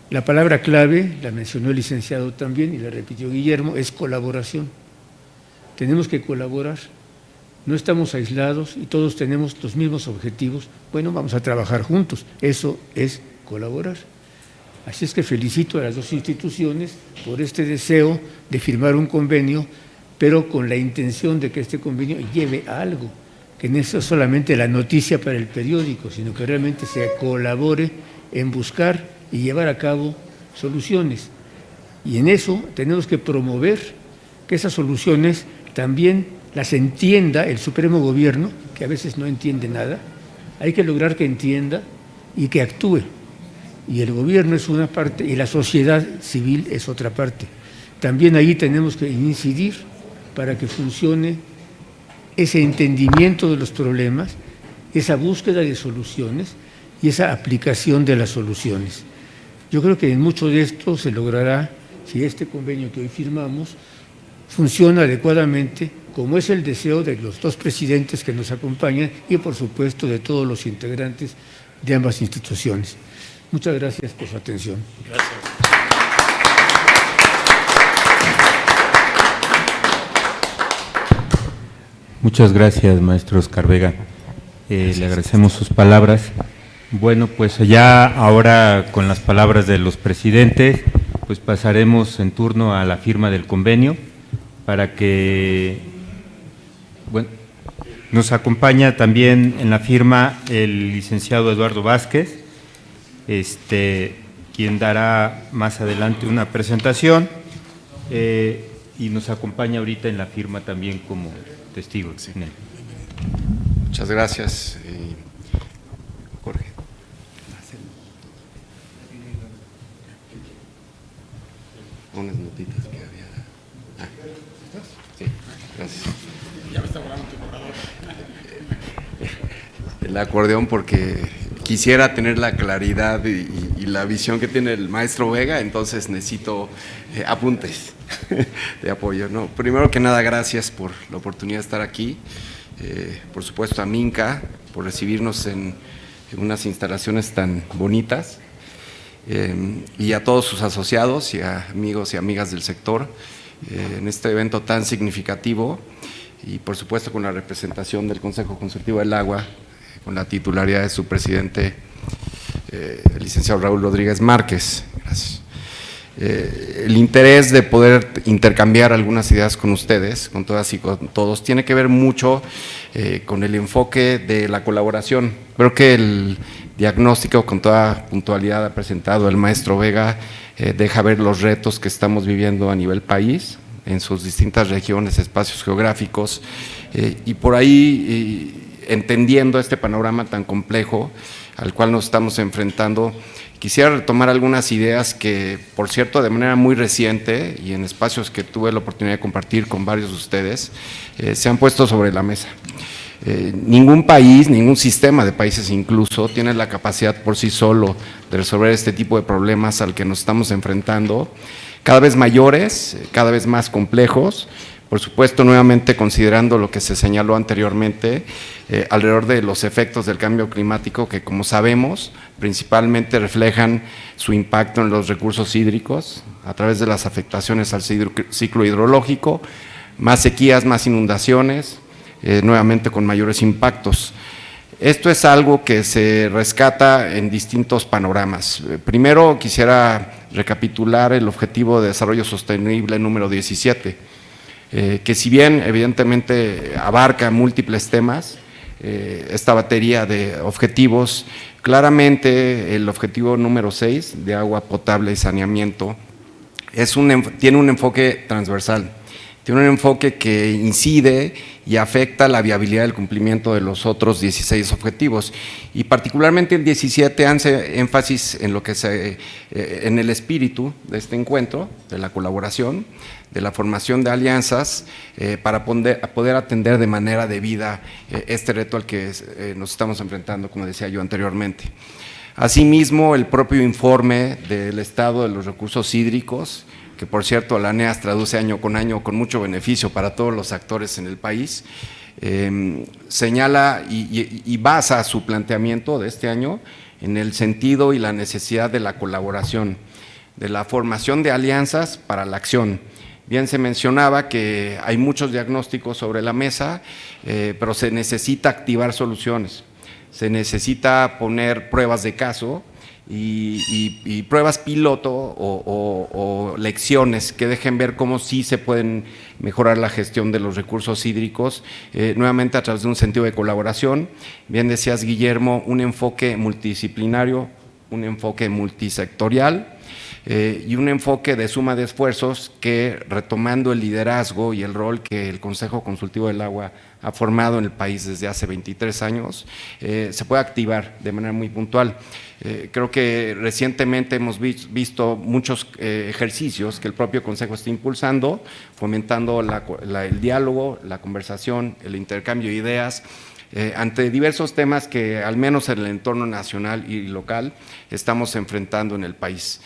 [SPEAKER 4] La palabra clave, la mencionó el licenciado también y la repitió Guillermo, es colaboración. Tenemos que colaborar, no estamos aislados y todos tenemos los mismos objetivos. Bueno, vamos a trabajar juntos, eso es colaborar. Así es que felicito a las dos instituciones por este deseo de firmar un convenio, pero con la intención de que este convenio lleve a algo, que no es solamente la noticia para el periódico, sino que realmente se colabore en buscar y llevar a cabo soluciones. Y en eso tenemos que promover que esas soluciones también las entienda el Supremo Gobierno, que a veces no entiende nada. Hay que lograr que entienda y que actúe. y el gobierno es una parte y la sociedad civil es otra parte. También ahí tenemos que incidir para que funcione ese entendimiento de los problemas, esa búsqueda de soluciones y esa aplicación de las soluciones. Yo creo que en mucho de esto se logrará si este convenio que hoy firmamos funciona adecuadamente, como es el deseo de los dos presidentes que nos acompañan y, por supuesto, de todos los integrantes de ambas instituciones. Muchas gracias por su atención.
[SPEAKER 3] Gracias.
[SPEAKER 1] Muchas gracias, maestro Oscar Vega. Le agradecemos sus palabras. Bueno, pues ya ahora con las palabras de los presidentes, pues pasaremos en turno a la firma del convenio para que, bueno, nos acompaña también en la firma el licenciado Eduardo Vázquez, quien dará más adelante una presentación y nos acompaña ahorita en la firma también como testigo.
[SPEAKER 5] Sí. Muchas gracias, Jorge. Unas notitas que había. Sí, gracias.
[SPEAKER 2] Ya me está volando tu borrador.
[SPEAKER 5] El acordeón, porque quisiera tener la claridad y la visión que tiene el maestro Vega, entonces necesito apuntes de apoyo, ¿no? Primero que nada, gracias por la oportunidad de estar aquí. Por supuesto a Minca por recibirnos en unas instalaciones tan bonitas, y a todos sus asociados y a amigos y amigas del sector en este evento tan significativo, y por supuesto con la representación del Consejo Consultivo del Agua, con la titularidad de su presidente, el licenciado Raúl Rodríguez Márquez. Gracias. El interés de poder intercambiar algunas ideas con ustedes, con todas y con todos, tiene que ver mucho con el enfoque de la colaboración. Creo que el diagnóstico con toda puntualidad ha presentado el maestro Vega deja ver los retos que estamos viviendo a nivel país, en sus distintas regiones, espacios geográficos, y por ahí, entendiendo este panorama tan complejo al cual nos estamos enfrentando, quisiera retomar algunas ideas que, por cierto, de manera muy reciente y en espacios que tuve la oportunidad de compartir con varios de ustedes, se han puesto sobre la mesa. Ningún país, ningún sistema de países incluso, tiene la capacidad por sí solo de resolver este tipo de problemas al que nos estamos enfrentando, cada vez mayores, cada vez más complejos. Por supuesto, nuevamente considerando lo que se señaló anteriormente, alrededor de los efectos del cambio climático que, como sabemos, principalmente reflejan su impacto en los recursos hídricos a través de las afectaciones al ciclo hidrológico, más sequías, más inundaciones, nuevamente con mayores impactos. Esto es algo que se rescata en distintos panoramas. Primero, quisiera recapitular el Objetivo de Desarrollo Sostenible número 17, que si bien evidentemente abarca múltiples temas, esta batería de objetivos, claramente el objetivo número 6 de agua potable y saneamiento tiene un enfoque transversal, tiene un enfoque que incide y afecta la viabilidad del cumplimiento de los otros 16 objetivos, y particularmente el 17 hace énfasis en lo que en el espíritu de este encuentro, de la colaboración, de la formación de alianzas para poder atender de manera debida este reto al que nos estamos enfrentando, como decía yo anteriormente. Asimismo, el propio informe del estado de los recursos hídricos, que por cierto la ANEAS traduce año con año con mucho beneficio para todos los actores en el país, señala y basa su planteamiento de este año en el sentido y la necesidad de la colaboración, de la formación de alianzas para la acción. Bien se mencionaba que hay muchos diagnósticos sobre la mesa, pero se necesita activar soluciones, se necesita poner pruebas de caso y pruebas piloto o lecciones que dejen ver cómo sí se pueden mejorar la gestión de los recursos hídricos, nuevamente a través de un sentido de colaboración. Bien decías, Guillermo, un enfoque multidisciplinario, un enfoque multisectorial y un enfoque de suma de esfuerzos que, retomando el liderazgo y el rol que el Consejo Consultivo del Agua ha formado en el país desde hace 23 años, se puede activar de manera muy puntual. Creo que recientemente hemos visto muchos ejercicios que el propio Consejo está impulsando, fomentando el diálogo, la conversación, el intercambio de ideas, ante diversos temas que, al menos en el entorno nacional y local, estamos enfrentando en el país.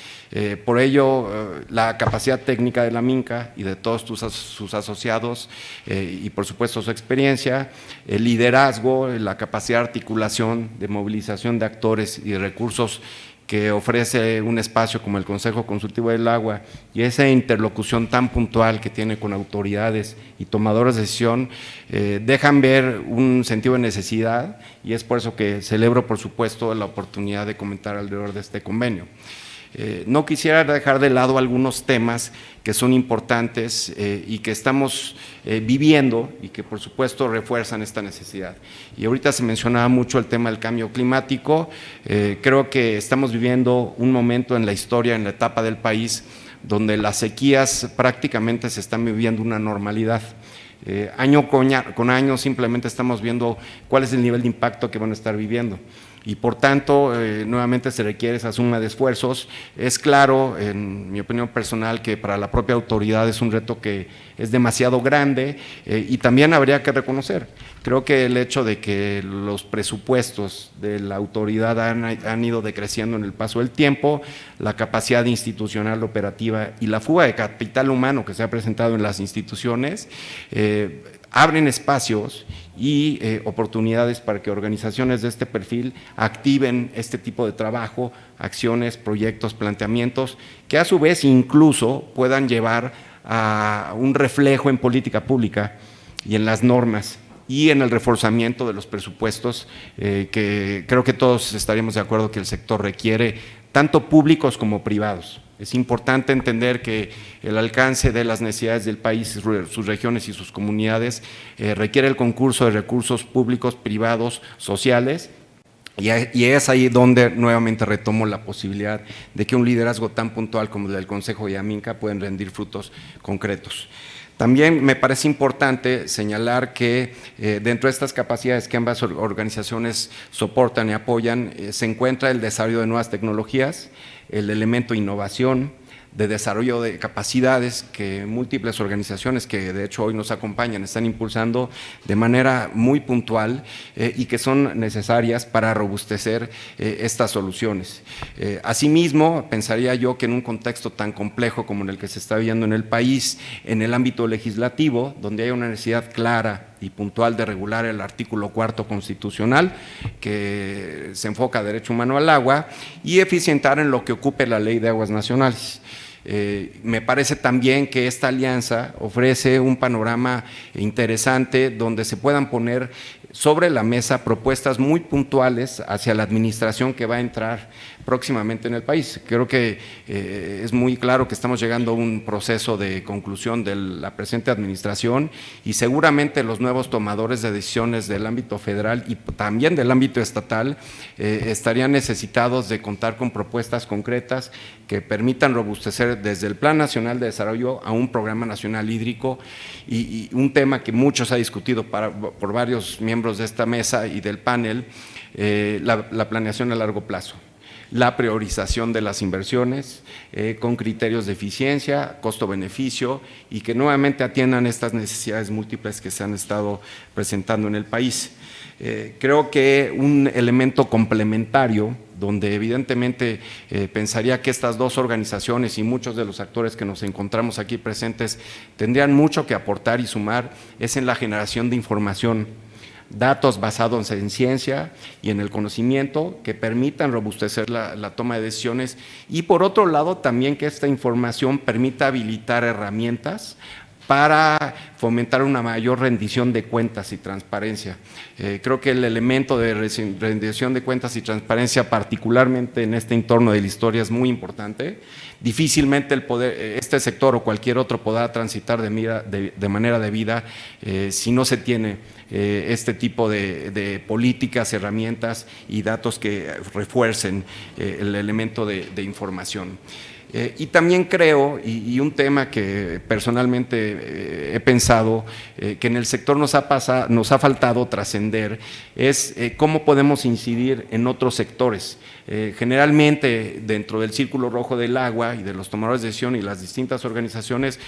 [SPEAKER 5] Por ello, la capacidad técnica de la MINCA y de todos sus asociados y, por supuesto, su experiencia, el liderazgo, la capacidad de articulación, de movilización de actores y de recursos que ofrece un espacio como el Consejo Consultivo del Agua y esa interlocución tan puntual que tiene con autoridades y tomadores de decisión, dejan ver un sentido de necesidad, y es por eso que celebro, por supuesto, la oportunidad de comentar alrededor de este convenio. No quisiera dejar de lado algunos temas que son importantes y que estamos viviendo y que, por supuesto, refuerzan esta necesidad. Y ahorita se mencionaba mucho el tema del cambio climático. Creo que estamos viviendo un momento en la historia, en la etapa del país, donde las sequías prácticamente se están viviendo una normalidad. Año con año simplemente estamos viendo cuál es el nivel de impacto que van a estar viviendo. Y por tanto, nuevamente se requiere esa suma de esfuerzos. Es claro, en mi opinión personal, que para la propia autoridad es un reto que es demasiado grande y también habría que reconocer. Creo que el hecho de que los presupuestos de la autoridad han ido decreciendo en el paso del tiempo, la capacidad institucional operativa y la fuga de capital humano que se ha presentado en las instituciones, abren espacios y oportunidades para que organizaciones de este perfil activen este tipo de trabajo, acciones, proyectos, planteamientos, que a su vez incluso puedan llevar a un reflejo en política pública y en las normas y en el reforzamiento de los presupuestos que creo que todos estaríamos de acuerdo que el sector requiere, tanto públicos como privados. Es importante entender que el alcance de las necesidades del país, sus regiones y sus comunidades requiere el concurso de recursos públicos, privados, sociales, y es ahí donde nuevamente retomo la posibilidad de que un liderazgo tan puntual como el del Consejo y AMINCA pueden rendir frutos concretos. También me parece importante señalar que dentro de estas capacidades que ambas organizaciones soportan y apoyan, se encuentra el desarrollo de nuevas tecnologías, el elemento innovación, de desarrollo de capacidades que múltiples organizaciones que de hecho hoy nos acompañan están impulsando de manera muy puntual y que son necesarias para robustecer estas soluciones. Asimismo, pensaría yo que en un contexto tan complejo como en el que se está viviendo en el país, en el ámbito legislativo, donde hay una necesidad clara y puntual de regular el artículo 4 constitucional que se enfoca a derecho humano al agua y eficientar en lo que ocupe la Ley de Aguas Nacionales. Me parece también que esta alianza ofrece un panorama interesante donde se puedan poner sobre la mesa propuestas muy puntuales hacia la administración que va a entrar próximamente en el país. Creo que es muy claro que estamos llegando a un proceso de conclusión de la presente administración y seguramente los nuevos tomadores de decisiones del ámbito federal y también del ámbito estatal estarían necesitados de contar con propuestas concretas que permitan robustecer desde el Plan Nacional de Desarrollo a un Programa Nacional Hídrico y un tema que muchos ha discutido por varios miembros de esta mesa y del panel, la planeación a largo plazo, la priorización de las inversiones con criterios de eficiencia, costo-beneficio y que nuevamente atiendan estas necesidades múltiples que se han estado presentando en el país. Creo que un elemento complementario donde evidentemente pensaría que estas dos organizaciones y muchos de los actores que nos encontramos aquí presentes tendrían mucho que aportar y sumar es en la generación de información, datos basados en ciencia y en el conocimiento que permitan robustecer la toma de decisiones y por otro lado también que esta información permita habilitar herramientas para fomentar una mayor rendición de cuentas y transparencia. Creo que el elemento de rendición de cuentas y transparencia, particularmente en este entorno de la historia, es muy importante. Difícilmente este sector o cualquier otro podrá transitar de manera debida si no se tiene este tipo de políticas, herramientas y datos que refuercen el elemento de información. Y también creo, y un tema que personalmente he pensado, que en el sector nos ha faltado trascender, es cómo podemos incidir en otros sectores. Generalmente, dentro del círculo rojo del agua y de los tomadores de decisión y las distintas organizaciones,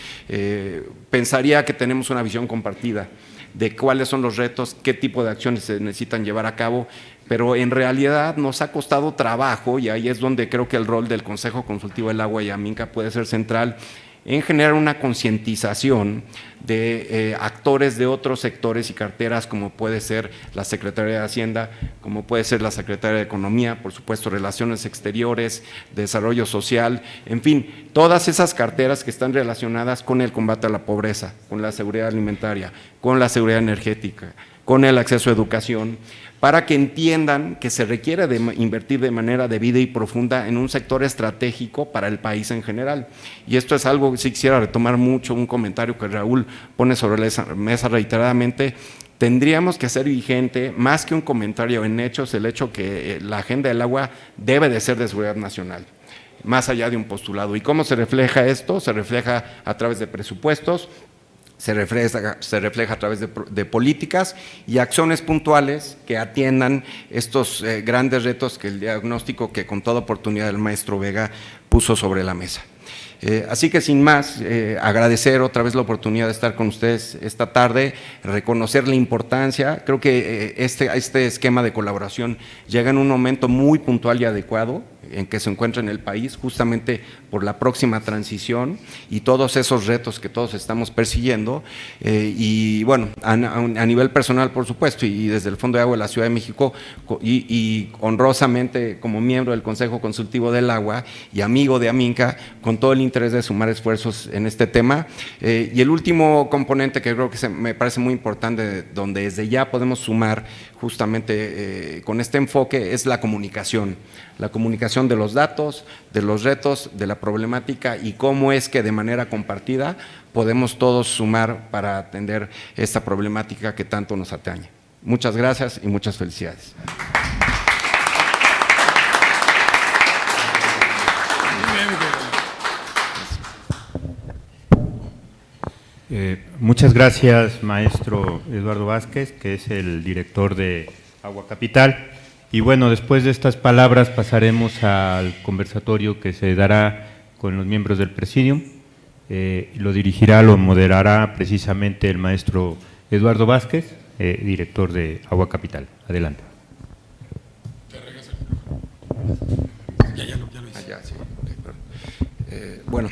[SPEAKER 5] pensaría que tenemos una visión compartida de cuáles son los retos, qué tipo de acciones se necesitan llevar a cabo, pero en realidad nos ha costado trabajo, y ahí es donde creo que el rol del Consejo Consultivo del Agua y Aminca puede ser central, en generar una concientización de actores de otros sectores y carteras, como puede ser la Secretaría de Hacienda, como puede ser la Secretaría de Economía, por supuesto Relaciones Exteriores, Desarrollo Social, en fin, todas esas carteras que están relacionadas con el combate a la pobreza, con la seguridad alimentaria, con la seguridad energética, con el acceso a educación, para que entiendan que se requiere de invertir de manera debida y profunda en un sector estratégico para el país en general. Y esto es algo que sí quisiera retomar mucho, un comentario que Raúl pone sobre la mesa reiteradamente. Tendríamos que hacer vigente, más que un comentario en hechos, el hecho que la agenda del agua debe de ser de seguridad nacional, más allá de un postulado. ¿Y cómo se refleja esto? Se refleja a través de presupuestos, se refleja a través de políticas y acciones puntuales que atiendan estos grandes retos que el diagnóstico que con toda oportunidad el maestro Vega puso sobre la mesa. Así que sin más, agradecer otra vez la oportunidad de estar con ustedes esta tarde, reconocer la importancia. Creo que este esquema de colaboración llega en un momento muy puntual y adecuado en que se encuentra en el país, justamente por la próxima transición y todos esos retos que todos estamos persiguiendo. Y bueno, a nivel personal, por supuesto, y desde el Fondo de Agua de la Ciudad de México, y honrosamente como miembro del Consejo Consultivo del Agua y amigo de Aminca, con todo el interés de sumar esfuerzos en este tema. Y el último componente que creo que me parece muy importante, donde desde ya podemos sumar justamente con este enfoque, es la comunicación de los datos, de los retos, de la problemática y cómo es que de manera compartida podemos todos sumar para atender esta problemática que tanto nos atañe. Muchas gracias y muchas felicidades.
[SPEAKER 1] Muchas gracias, maestro Eduardo Vázquez, que es el director de Agua Capital. Y bueno, después de estas palabras pasaremos al conversatorio que se dará con los miembros del Presidium. Lo moderará precisamente el maestro Eduardo Vázquez, director de Agua Capital. Adelante.
[SPEAKER 2] Ya lo hice.
[SPEAKER 5] Bueno.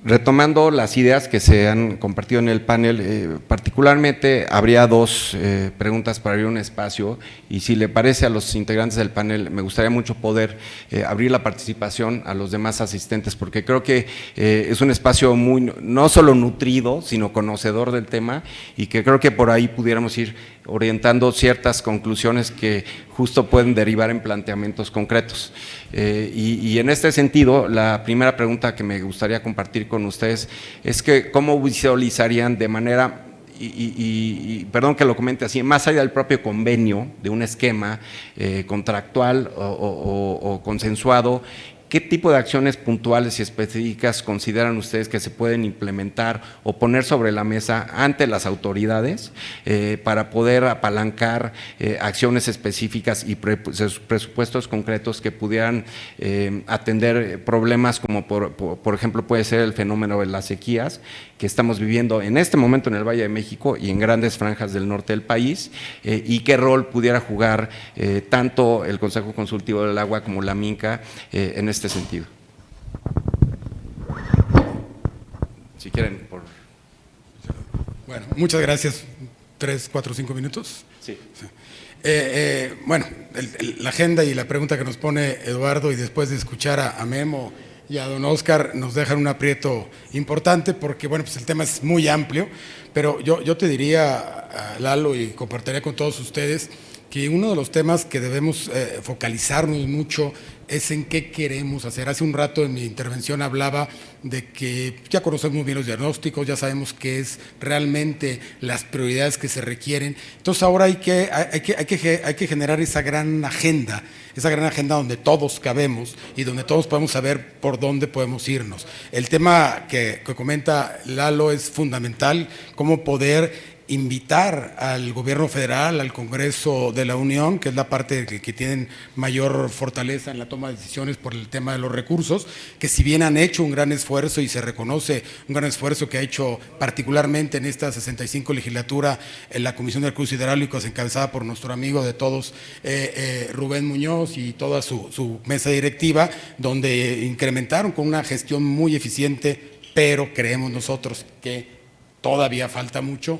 [SPEAKER 5] Retomando las ideas que se han compartido en el panel, particularmente habría dos preguntas para abrir un espacio, y si le parece a los integrantes del panel, me gustaría mucho poder abrir la participación a los demás asistentes, porque creo que es un espacio muy, no solo nutrido, sino conocedor del tema, y que creo que por ahí pudiéramos ir orientando ciertas conclusiones que justo pueden derivar en planteamientos concretos. Y en este sentido, la primera pregunta que me gustaría compartir con ustedes es que cómo visualizarían de manera, y perdón que lo comente así, más allá del propio convenio, de un esquema contractual o consensuado, ¿qué tipo de acciones puntuales y específicas consideran ustedes que se pueden implementar o poner sobre la mesa ante las autoridades para poder apalancar acciones específicas y presupuestos concretos que pudieran atender problemas como por ejemplo puede ser el fenómeno de las sequías que estamos viviendo en este momento en el Valle de México y en grandes franjas del norte del país, y qué rol pudiera jugar tanto el Consejo Consultivo del Agua como la Aminca en este sentido? Si quieren, por…
[SPEAKER 2] Bueno, muchas gracias. 3, 4, 5 minutos.
[SPEAKER 5] Sí.
[SPEAKER 2] Bueno, la agenda y la pregunta que nos pone Eduardo, y después de escuchar a Memo y a don Óscar nos dejan un aprieto importante porque, bueno, pues el tema es muy amplio, pero yo te diría, Lalo, y compartiría con todos ustedes, que uno de los temas que debemos focalizarnos mucho es en qué queremos hacer. Hace un rato en mi intervención hablaba de que ya conocemos bien los diagnósticos, ya sabemos qué es realmente las prioridades que se requieren. Entonces ahora hay que generar esa gran agenda donde todos cabemos y donde todos podemos saber por dónde podemos irnos. El tema que comenta Lalo es fundamental, cómo poder invitar al gobierno federal, al Congreso de la Unión, que es la parte que tienen mayor fortaleza en la toma de decisiones por el tema de los recursos, que si bien han hecho un gran esfuerzo y se reconoce un gran esfuerzo que ha hecho particularmente en esta 65 legislatura en la Comisión de Recursos Hidráulicos encabezada por nuestro amigo de todos, Rubén Muñoz, y toda su mesa directiva, donde incrementaron con una gestión muy eficiente, pero creemos nosotros que todavía falta mucho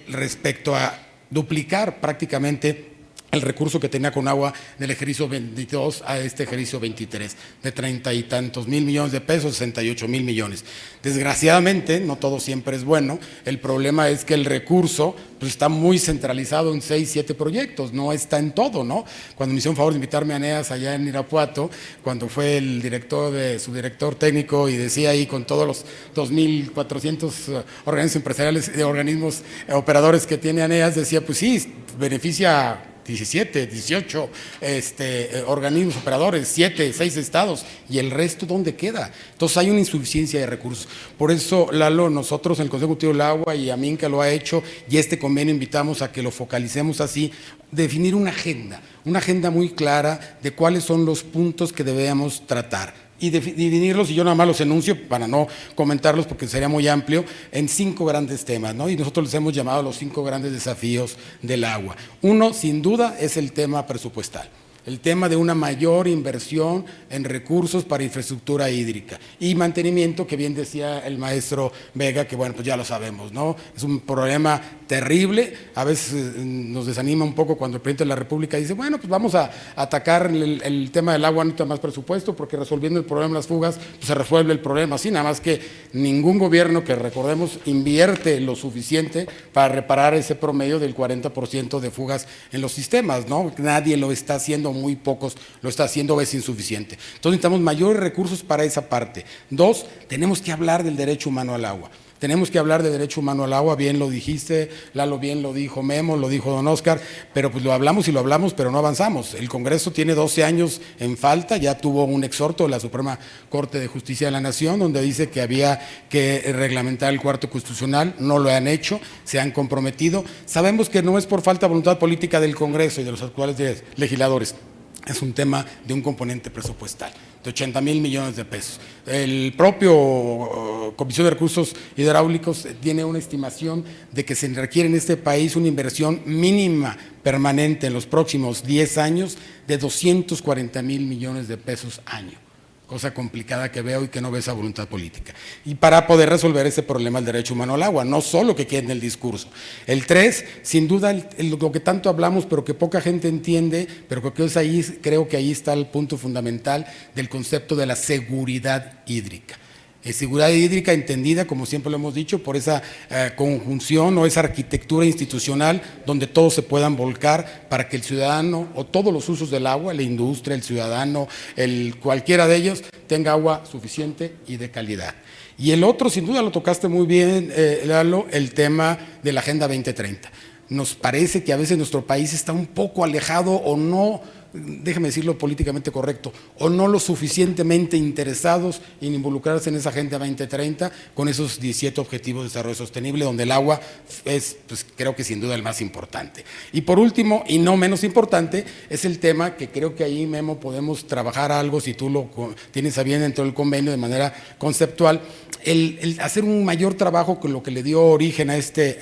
[SPEAKER 2] respecto a duplicar prácticamente el recurso que tenía Conagua del ejercicio 22 a este ejercicio 23, de 30 y tantos mil millones de pesos, 68 mil millones. Desgraciadamente, no todo siempre es bueno, el problema es que el recurso pues, está muy centralizado en 6, 7 proyectos, no está en todo, ¿no? Cuando me hicieron favor de invitarme a Eneas allá en Irapuato, cuando fue el subdirector técnico y decía ahí con todos los 2.400 organismos empresariales, organismos operadores que tiene Eneas, decía pues sí, beneficia 17, 18 organismos operadores, 7, 6 estados, y el resto ¿dónde queda? Entonces hay una insuficiencia de recursos. Por eso, Lalo, nosotros en el Consejo Ejecutivo del Agua y Aminca lo ha hecho, y este convenio invitamos a que lo focalicemos así, definir una agenda muy clara de cuáles son los puntos que debemos tratar. Y dividirlos, y yo nada más los enuncio para no comentarlos porque sería muy amplio, en 5 grandes temas, ¿no? Y nosotros les hemos llamado los 5 grandes desafíos del agua. Uno, sin duda, es el tema presupuestal. El tema de una mayor inversión en recursos para infraestructura hídrica y mantenimiento, que bien decía el maestro Vega, que bueno, pues ya lo sabemos, ¿no? Es un problema terrible, a veces nos desanima un poco cuando el presidente de la República dice, bueno, pues vamos a atacar el tema del agua, no necesita más presupuesto, porque resolviendo el problema de las fugas, pues se resuelve el problema, así, nada más que ningún gobierno, que recordemos, invierte lo suficiente para reparar ese promedio del 40% de fugas en los sistemas, ¿no? Nadie lo está haciendo, muy pocos lo está haciendo, es insuficiente. Entonces necesitamos mayores recursos para esa parte. 2, tenemos que hablar del derecho humano al agua. Tenemos que hablar de derecho humano al agua, bien lo dijiste, Lalo, bien lo dijo Memo, lo dijo don Óscar, pero pues lo hablamos, pero no avanzamos. El Congreso tiene 12 años en falta, ya tuvo un exhorto de la Suprema Corte de Justicia de la Nación, donde dice que había que reglamentar el cuarto constitucional, no lo han hecho, se han comprometido. Sabemos que no es por falta de voluntad política del Congreso y de los actuales legisladores, es un tema de un componente presupuestal de 80,000 millones de pesos. El propio Comisión de Recursos Hidráulicos tiene una estimación de que se requiere en este país una inversión mínima permanente en los próximos 10 años de 240,000 millones de pesos año. Cosa complicada que veo y que no ve esa voluntad política. Y para poder resolver ese problema del derecho humano al agua, no solo que quede en el discurso. El 3, sin duda, lo que tanto hablamos, pero que poca gente entiende, pero creo que ahí está el punto fundamental del concepto de la seguridad hídrica. Seguridad hídrica entendida, como siempre lo hemos dicho, por esa conjunción o esa arquitectura institucional donde todos se puedan volcar para que el ciudadano o todos los usos del agua, la industria, el ciudadano, cualquiera de ellos, tenga agua suficiente y de calidad. Y el otro, sin duda lo tocaste muy bien, Lalo, el tema de la Agenda 2030. Nos parece que a veces nuestro país está un poco alejado o no, déjame decirlo políticamente correcto, o no lo suficientemente interesados en involucrarse en esa Agenda 2030 con esos 17 Objetivos de Desarrollo Sostenible, donde el agua es, pues, creo que sin duda el más importante. Y por último, y no menos importante, es el tema que creo que ahí, Memo, podemos trabajar algo, si tú lo tienes a bien dentro del convenio de manera conceptual, el hacer un mayor trabajo con lo que le dio origen a este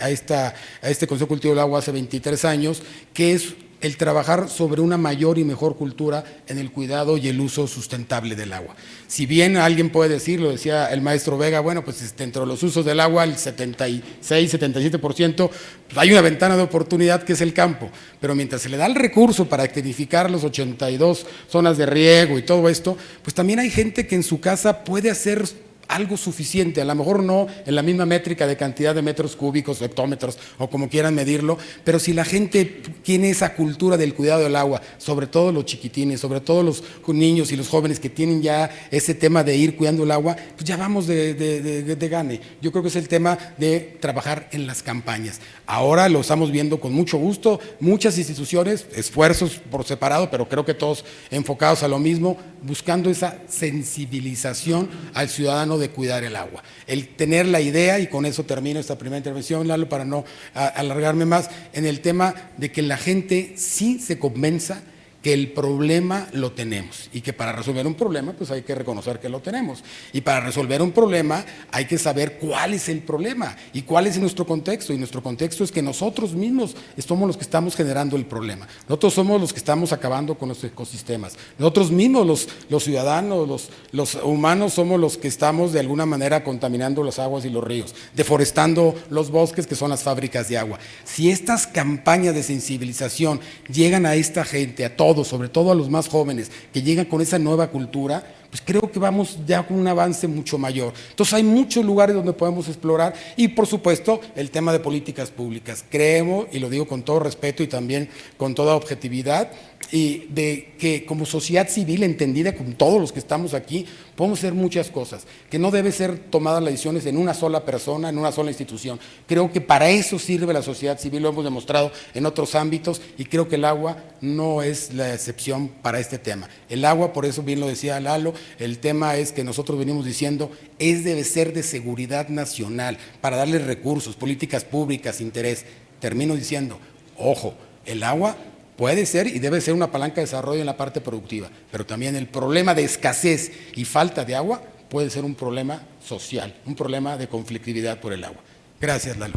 [SPEAKER 2] Consejo Cultivo del Agua hace 23 años, que es el trabajar sobre una mayor y mejor cultura en el cuidado y el uso sustentable del agua. Si bien alguien puede decir, lo decía el maestro Vega, bueno, pues entre los usos del agua, el 76, 77%, pues hay una ventana de oportunidad que es el campo, pero mientras se le da el recurso para tecnificar los 82 zonas de riego y todo esto, pues también hay gente que en su casa puede hacer algo suficiente, a lo mejor no en la misma métrica de cantidad de metros cúbicos, hectómetros o como quieran medirlo, pero si la gente tiene esa cultura del cuidado del agua, sobre todo los chiquitines, sobre todo los niños y los jóvenes que tienen ya ese tema de ir cuidando el agua, pues ya vamos de gane. Yo creo que es el tema de trabajar en las campañas. Ahora lo estamos viendo con mucho gusto, muchas instituciones, esfuerzos por separado, pero creo que todos enfocados a lo mismo, buscando esa sensibilización al ciudadano de cuidar el agua. El tener la idea, y con eso termino esta primera intervención, Lalo, para no alargarme más, en el tema de que la gente sí se convenza que el problema lo tenemos y que para resolver un problema pues hay que reconocer que lo tenemos, y para resolver un problema hay que saber cuál es el problema y cuál es nuestro contexto, y nuestro contexto es que nosotros mismos somos los que estamos generando el problema, nosotros somos los que estamos acabando con los ecosistemas, nosotros mismos los ciudadanos, los humanos somos los que estamos de alguna manera contaminando las aguas y los ríos, deforestando los bosques que son las fábricas de agua. Si estas campañas de sensibilización llegan a esta gente, a todos, sobre todo a los más jóvenes, que llegan con esa nueva cultura, pues creo que vamos ya con un avance mucho mayor. Entonces hay muchos lugares donde podemos explorar, y por supuesto el tema de políticas públicas. Creemos, y lo digo con todo respeto y también con toda objetividad, y de que como sociedad civil entendida, con todos los que estamos aquí, podemos hacer muchas cosas, que no debe ser tomadas las decisiones en una sola persona, en una sola institución. Creo que para eso sirve la sociedad civil, lo hemos demostrado en otros ámbitos, y creo que el agua no es la excepción para este tema. El agua, por eso bien lo decía Lalo, el tema es que nosotros venimos diciendo, debe ser de seguridad nacional, para darle recursos, políticas públicas, interés. Termino diciendo, ojo, el agua puede ser y debe ser una palanca de desarrollo en la parte productiva, pero también el problema de escasez y falta de agua puede ser un problema social, un problema de conflictividad por el agua. Gracias, Lalo.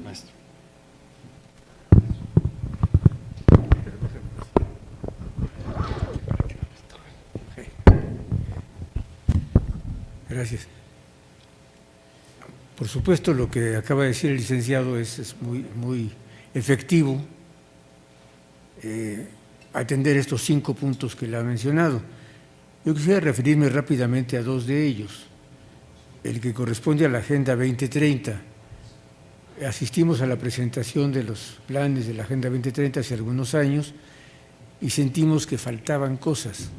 [SPEAKER 3] Maestro.
[SPEAKER 4] Gracias. Por supuesto, lo que acaba de decir el licenciado es muy efectivo, atender estos 5 puntos que le ha mencionado. Yo quisiera referirme rápidamente a 2 de ellos. El que corresponde a la Agenda 2030. Asistimos a la presentación de los planes de la Agenda 2030 hace algunos años y sentimos que faltaban cosas.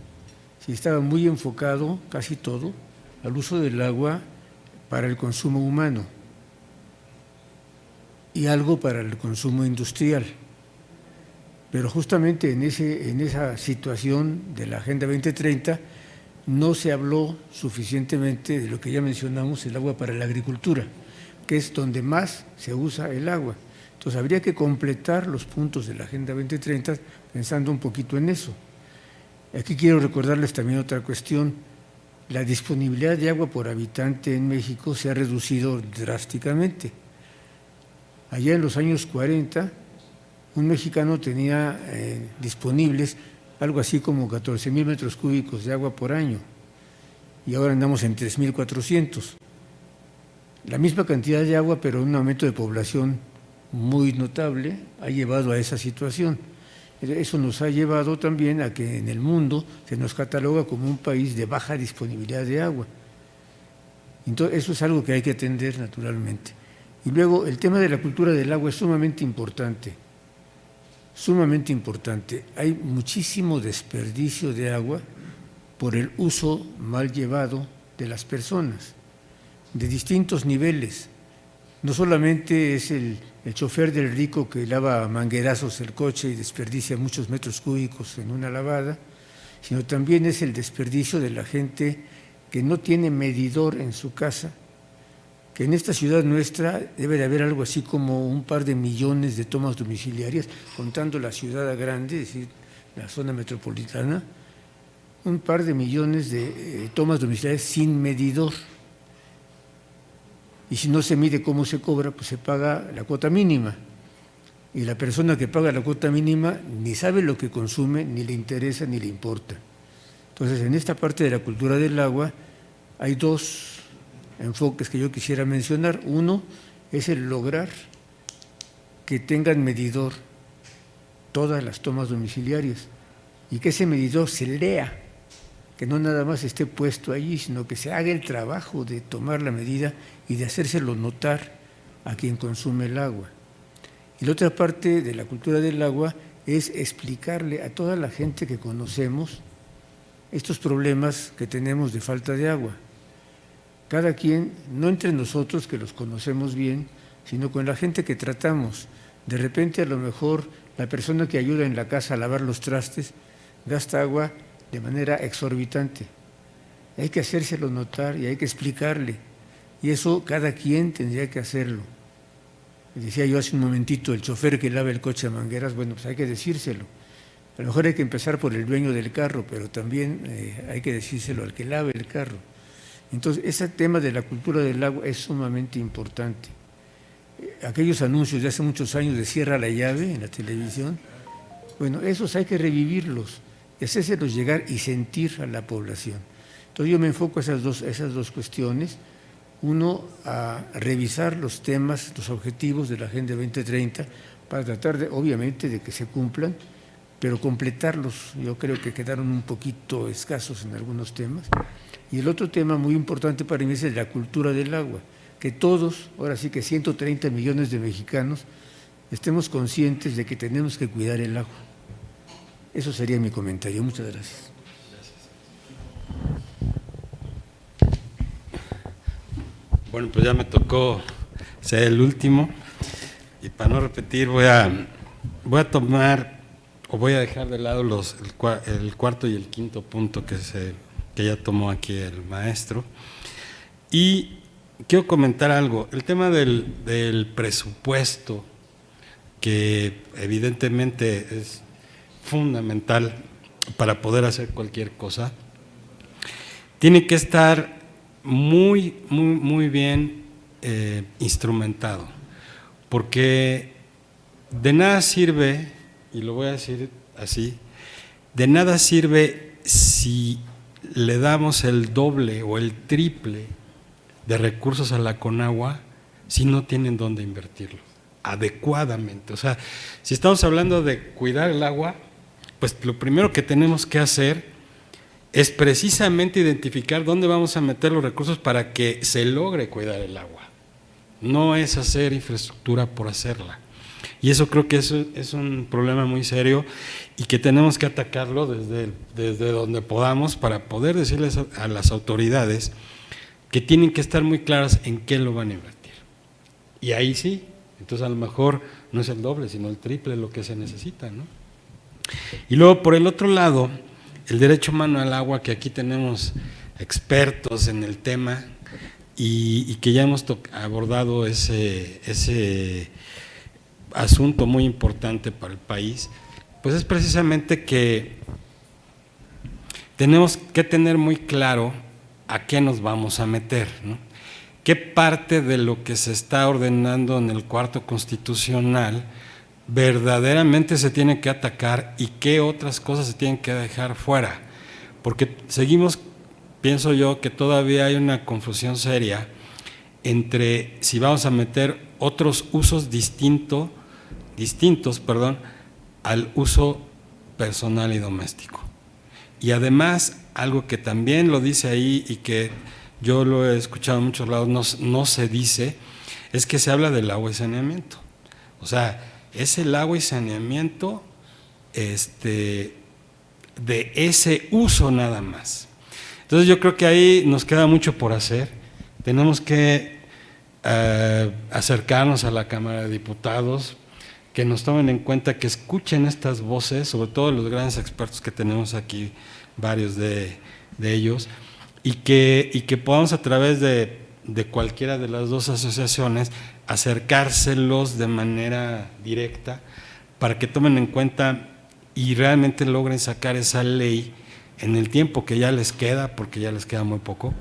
[SPEAKER 4] Sí, estaba muy enfocado, casi todo, al uso del agua para el consumo humano y algo para el consumo industrial. Pero justamente en esa situación de la Agenda 2030 no se habló suficientemente de lo que ya mencionamos, el agua para la agricultura, que es donde más se usa el agua. Entonces habría que completar los puntos de la Agenda 2030 pensando un poquito en eso. Aquí quiero recordarles también otra cuestión. La disponibilidad de agua por habitante en México se ha reducido drásticamente. Allá en los años 40, un mexicano tenía disponibles algo así como 14,000 metros cúbicos de agua por año, y ahora andamos en 3,400. La misma cantidad de agua, pero un aumento de población muy notable, ha llevado a esa situación. Eso nos ha llevado también a que en el mundo se nos cataloga como un país de baja disponibilidad de agua. Entonces, eso es algo que hay que atender naturalmente. Y luego, el tema de la cultura del agua es sumamente importante. Sumamente importante. Hay muchísimo desperdicio de agua por el uso mal llevado de las personas, de distintos niveles. No solamente es el chofer del rico que lava a manguerazos el coche y desperdicia muchos metros cúbicos en una lavada, sino también es el desperdicio de la gente que no tiene medidor en su casa, que en esta ciudad nuestra debe de haber algo así como un par de millones de tomas domiciliarias, contando la ciudad grande, es decir, la zona metropolitana, un par de millones de tomas domiciliarias sin medidor. Y si no se mide cómo se cobra, pues se paga la cuota mínima. y la persona que paga la cuota mínima ni sabe lo que consume, ni le interesa, ni le importa. Entonces, en esta parte de la cultura del agua hay dos enfoques que yo quisiera mencionar. Uno es el lograr que tengan medidor todas las tomas domiciliarias y que ese medidor se lea, que no nada más esté puesto allí, sino que se haga el trabajo de tomar la medida y de hacérselo notar a quien consume el agua. Y la otra parte de la cultura del agua es explicarle a toda la gente que conocemos estos problemas que tenemos de falta de agua. Cada quien, no entre nosotros que los conocemos bien, sino con la gente que tratamos. De repente, a lo mejor, la persona que ayuda en la casa a lavar los trastes gasta agua de manera exorbitante. Hay que hacérselo notar y hay que explicarle. Y eso cada quien tendría que hacerlo. Decía yo hace un momentito, el chofer que lava el coche a mangueras, bueno, pues hay que decírselo. A lo mejor hay que empezar por el dueño del carro, pero también hay que decírselo al que lave el carro. Entonces, ese tema de la cultura del agua es sumamente importante. Aquellos anuncios de hace muchos años de cierra la llave en la televisión, bueno, esos hay que revivirlos, hacérselos llegar y sentir a la población. Entonces yo me enfoco a esas dos cuestiones. Uno, a revisar los temas, los objetivos de la Agenda 2030 para tratar, obviamente, de que se cumplan, pero completarlos. Yo creo que quedaron un poquito escasos en algunos temas. Y el otro tema muy importante para mí es la cultura del agua, que todos, ahora sí que 130 millones de mexicanos, estemos conscientes de que tenemos que cuidar el agua. Eso sería mi comentario. Muchas gracias.
[SPEAKER 3] Bueno, pues ya me tocó ser el último y para no repetir voy a tomar o voy a dejar de lado el cuarto y el quinto punto que ya tomó aquí el maestro. Y quiero comentar algo. El tema del presupuesto, que evidentemente es fundamental para poder hacer cualquier cosa, tiene que estar muy, muy, muy bien instrumentado, porque de nada sirve, y lo voy a decir así, de nada sirve si le damos el doble o el triple de recursos a la Conagua si no tienen dónde invertirlo adecuadamente. O sea, si estamos hablando de cuidar el agua, pues lo primero que tenemos que hacer es precisamente identificar dónde vamos a meter los recursos para que se logre cuidar el agua. No es hacer infraestructura por hacerla. Y eso creo que es un problema muy serio y que tenemos que atacarlo desde donde podamos para poder decirles a las autoridades que tienen que estar muy claras en qué lo van a invertir. Y ahí sí, entonces a lo mejor no es el doble, sino el triple lo que se necesita, ¿no? Y luego, por el otro lado, el derecho humano al agua, que aquí tenemos expertos en el tema y que ya hemos abordado ese asunto muy importante para el país, pues es precisamente que tenemos que tener muy claro a qué nos vamos a meter, ¿no? ¿Qué parte de lo que se está ordenando en el cuarto constitucional verdaderamente se tiene que atacar y qué otras cosas se tienen que dejar fuera? Porque seguimos, pienso yo, que todavía hay una confusión seria entre si vamos a meter otros usos distintos al uso personal y doméstico. Y además, algo que también lo dice ahí y que yo lo he escuchado en muchos lados, no se dice, es que se habla del agua y saneamiento. O sea, es el agua y saneamiento de ese uso nada más. Entonces yo creo que ahí nos queda mucho por hacer. Tenemos que acercarnos a la Cámara de Diputados, que nos tomen en cuenta, que escuchen estas voces, sobre todo los grandes expertos que tenemos aquí, varios de ellos, y que podamos a través de cualquiera de las dos asociaciones acercárselos de manera directa para que tomen en cuenta y realmente logren sacar esa ley en el tiempo que ya les queda, porque ya les queda muy poco,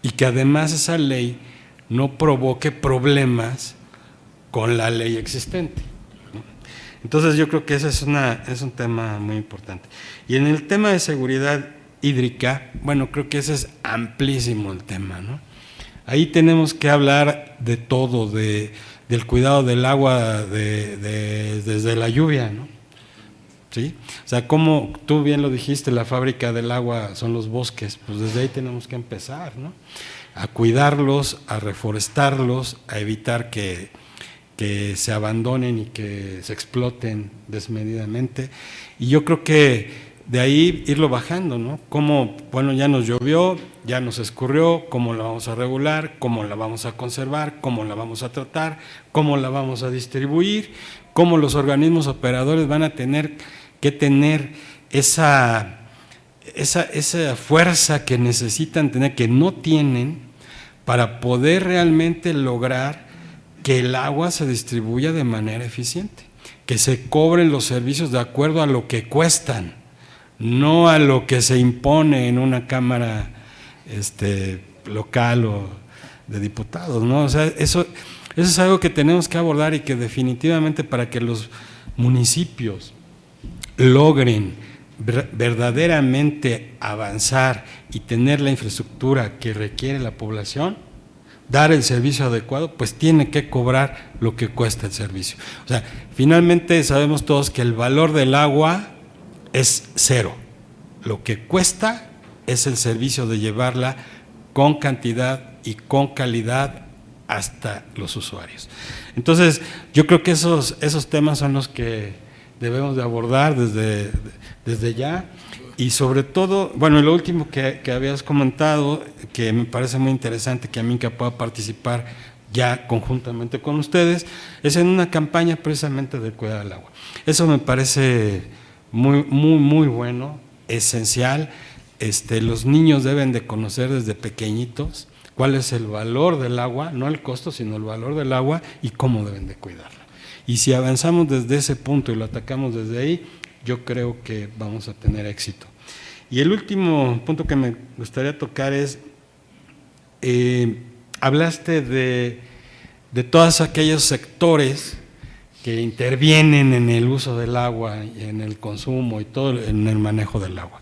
[SPEAKER 3] y que además esa ley no provoque problemas con la ley existente. ¿no? Entonces yo creo que ese es un tema muy importante. Y en el tema de seguridad hídrica, bueno, creo que ese es amplísimo el tema, ¿no? Ahí tenemos que hablar de todo, del cuidado del agua desde la lluvia, ¿no? ¿Sí? O sea, como tú bien lo dijiste, la fábrica del agua son los bosques, pues desde ahí tenemos que empezar, ¿no? A cuidarlos, a reforestarlos, a evitar que se abandonen y que se exploten desmedidamente. Y yo creo que de ahí irlo bajando, ¿no? Como, bueno, ya nos llovió, ya nos escurrió, cómo la vamos a regular, cómo la vamos a conservar, cómo la vamos a tratar, cómo la vamos a distribuir, cómo los organismos operadores van a tener que tener esa fuerza que necesitan tener, que no tienen, para poder realmente lograr que el agua se distribuya de manera eficiente, que se cobren los servicios de acuerdo a lo que cuestan, no a lo que se impone en una cámara local o de diputados, ¿no? O sea, eso es algo que tenemos que abordar y que definitivamente para que los municipios logren verdaderamente avanzar y tener la infraestructura que requiere la población, dar el servicio adecuado, pues tiene que cobrar lo que cuesta el servicio. O sea, finalmente sabemos todos que el valor del agua es cero. Lo que cuesta es el servicio de llevarla con cantidad y con calidad hasta los usuarios. Entonces, yo creo que esos temas son los que debemos de abordar desde ya. Y sobre todo, bueno, lo último que habías comentado, que me parece muy interesante, que a mí que pueda participar ya conjuntamente con ustedes, es en una campaña precisamente de cuidar el agua. Eso me parece muy bueno, esencial. Los niños deben de conocer desde pequeñitos cuál es el valor del agua, no el costo, sino el valor del agua y cómo deben de cuidarla. Y si avanzamos desde ese punto y lo atacamos desde ahí, yo creo que vamos a tener éxito. Y el último punto que me gustaría tocar es, hablaste de todos aquellos sectores que intervienen en el uso del agua y en el consumo y todo en el manejo del agua.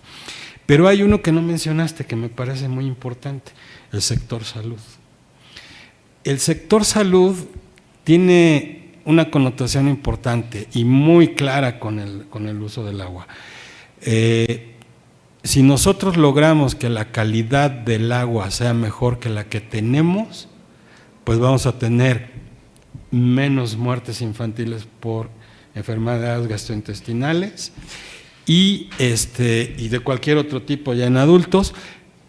[SPEAKER 3] Pero hay uno que no mencionaste que me parece muy importante, el sector salud. El sector salud tiene una connotación importante y muy clara con el uso del agua. Si nosotros logramos que la calidad del agua sea mejor que la que tenemos, pues vamos a tener menos muertes infantiles por enfermedades gastrointestinales y de cualquier otro tipo ya en adultos,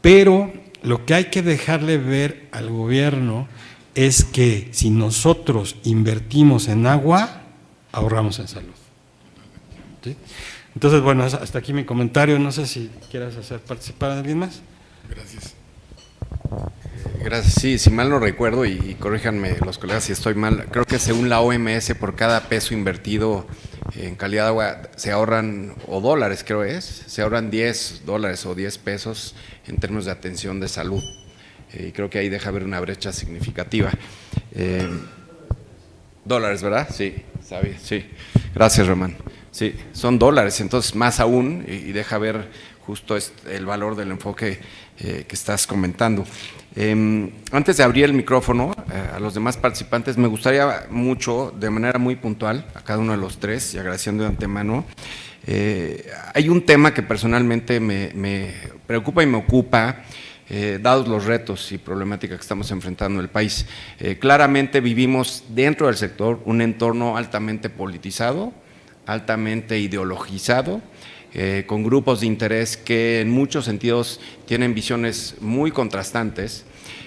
[SPEAKER 3] pero lo que hay que dejarle ver al gobierno es que si nosotros invertimos en agua, ahorramos en salud. ¿Sí? Entonces, bueno, hasta aquí mi comentario. No sé si quieras hacer participar a alguien más.
[SPEAKER 2] Gracias.
[SPEAKER 5] Gracias. Sí, si mal no recuerdo, y corríjanme los colegas si estoy mal, creo que según la OMS, por cada peso invertido en calidad de agua se ahorran, o dólares creo se ahorran $10 o 10 pesos en términos de atención de salud. Y creo que ahí deja ver una brecha significativa. Dólares, ¿verdad? Sí, sabía, sí. Gracias, Román. Sí, son dólares, entonces más aún, y deja ver justo el valor del enfoque que estás comentando. Antes de abrir el micrófono a los demás participantes, me gustaría mucho, de manera muy puntual, a cada uno de los tres, y agradeciendo de antemano, hay un tema que personalmente me preocupa y me ocupa, dados los retos y problemáticas que estamos enfrentando en el país. Claramente vivimos dentro del sector un entorno altamente politizado, altamente ideologizado, con grupos de interés que en muchos sentidos tienen visiones muy contrastantes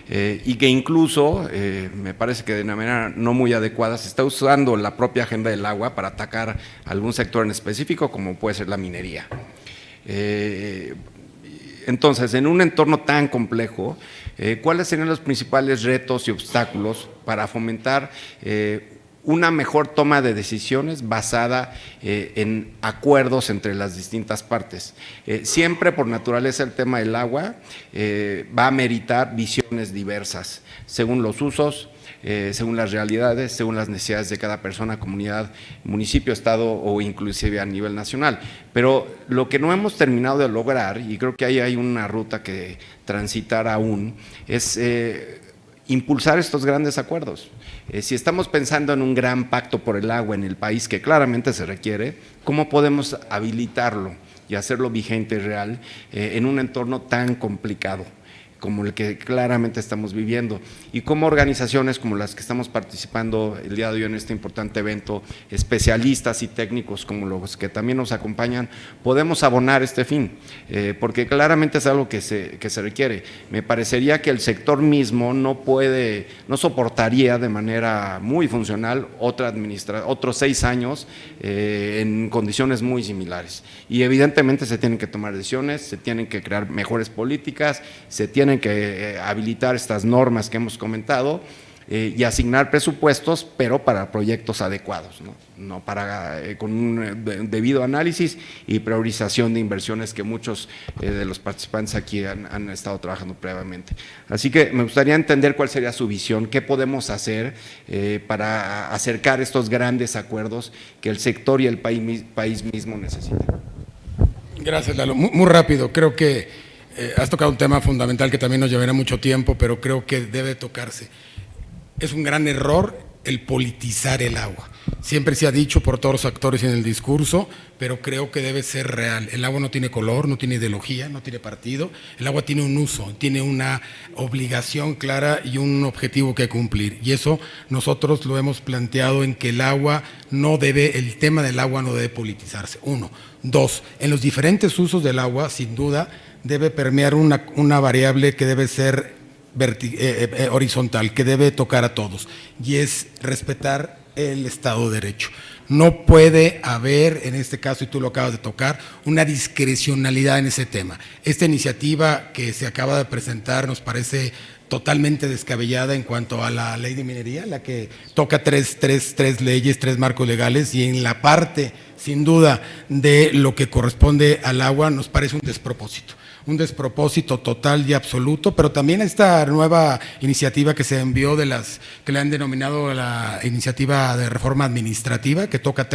[SPEAKER 5] y que incluso, me parece que de una manera no muy adecuada, se está usando la propia agenda del agua para atacar algún sector en específico, como puede ser la minería. Entonces, en un entorno tan complejo, ¿cuáles serían los principales retos y obstáculos para fomentar una mejor toma de decisiones basada en acuerdos entre las distintas partes? Siempre, por naturaleza, el tema del agua va a meritar visiones diversas, según los usos, según las realidades, según las necesidades de cada persona, comunidad, municipio, estado o inclusive a nivel nacional. Pero lo que no hemos terminado de lograr, y creo que ahí hay una ruta que transitar aún, es impulsar estos grandes acuerdos. Si estamos pensando en un gran pacto por el agua en el país, que claramente se requiere, ¿cómo podemos habilitarlo y hacerlo vigente y real en un entorno tan complicado como el que claramente estamos viviendo? Y como organizaciones como las que estamos participando el día de hoy en este importante evento, especialistas y técnicos como los que también nos acompañan, podemos abonar este fin, porque claramente es algo que se requiere. Me parecería que el sector mismo no soportaría de manera muy funcional otros 6 años en condiciones muy similares. Y evidentemente se tienen que tomar decisiones, se tienen que crear mejores políticas, se tienen que habilitar estas normas que hemos comentado y asignar presupuestos, pero para proyectos adecuados, no con un debido análisis y priorización de inversiones que muchos de los participantes aquí han estado trabajando previamente. Así que me gustaría entender cuál sería su visión, qué podemos hacer para acercar estos grandes acuerdos que el sector y el país mismo necesitan.
[SPEAKER 2] Gracias, Lalo. Muy rápido, creo que has tocado un tema fundamental que también nos llevará mucho tiempo, pero creo que debe tocarse. Es un gran error el politizar el agua. Siempre se ha dicho por todos los actores en el discurso, pero creo que debe ser real. El agua no tiene color, no tiene ideología, no tiene partido. El agua tiene un uso, tiene una obligación clara y un objetivo que cumplir. Y eso nosotros lo hemos planteado en que el tema del agua no debe politizarse. 1. 2. En los diferentes usos del agua, sin duda, debe permear una variable que debe ser horizontal, que debe tocar a todos, y es respetar el Estado de Derecho. No puede haber, en este caso, y tú lo acabas de tocar, una discrecionalidad en ese tema. Esta iniciativa que se acaba de presentar nos parece totalmente descabellada en cuanto a la ley de minería, la que toca tres leyes, 3 marcos legales, y en la parte, sin duda, de lo que corresponde al agua, nos parece un despropósito total y absoluto, pero también esta nueva iniciativa que se envió que le han denominado la iniciativa de reforma administrativa, que toca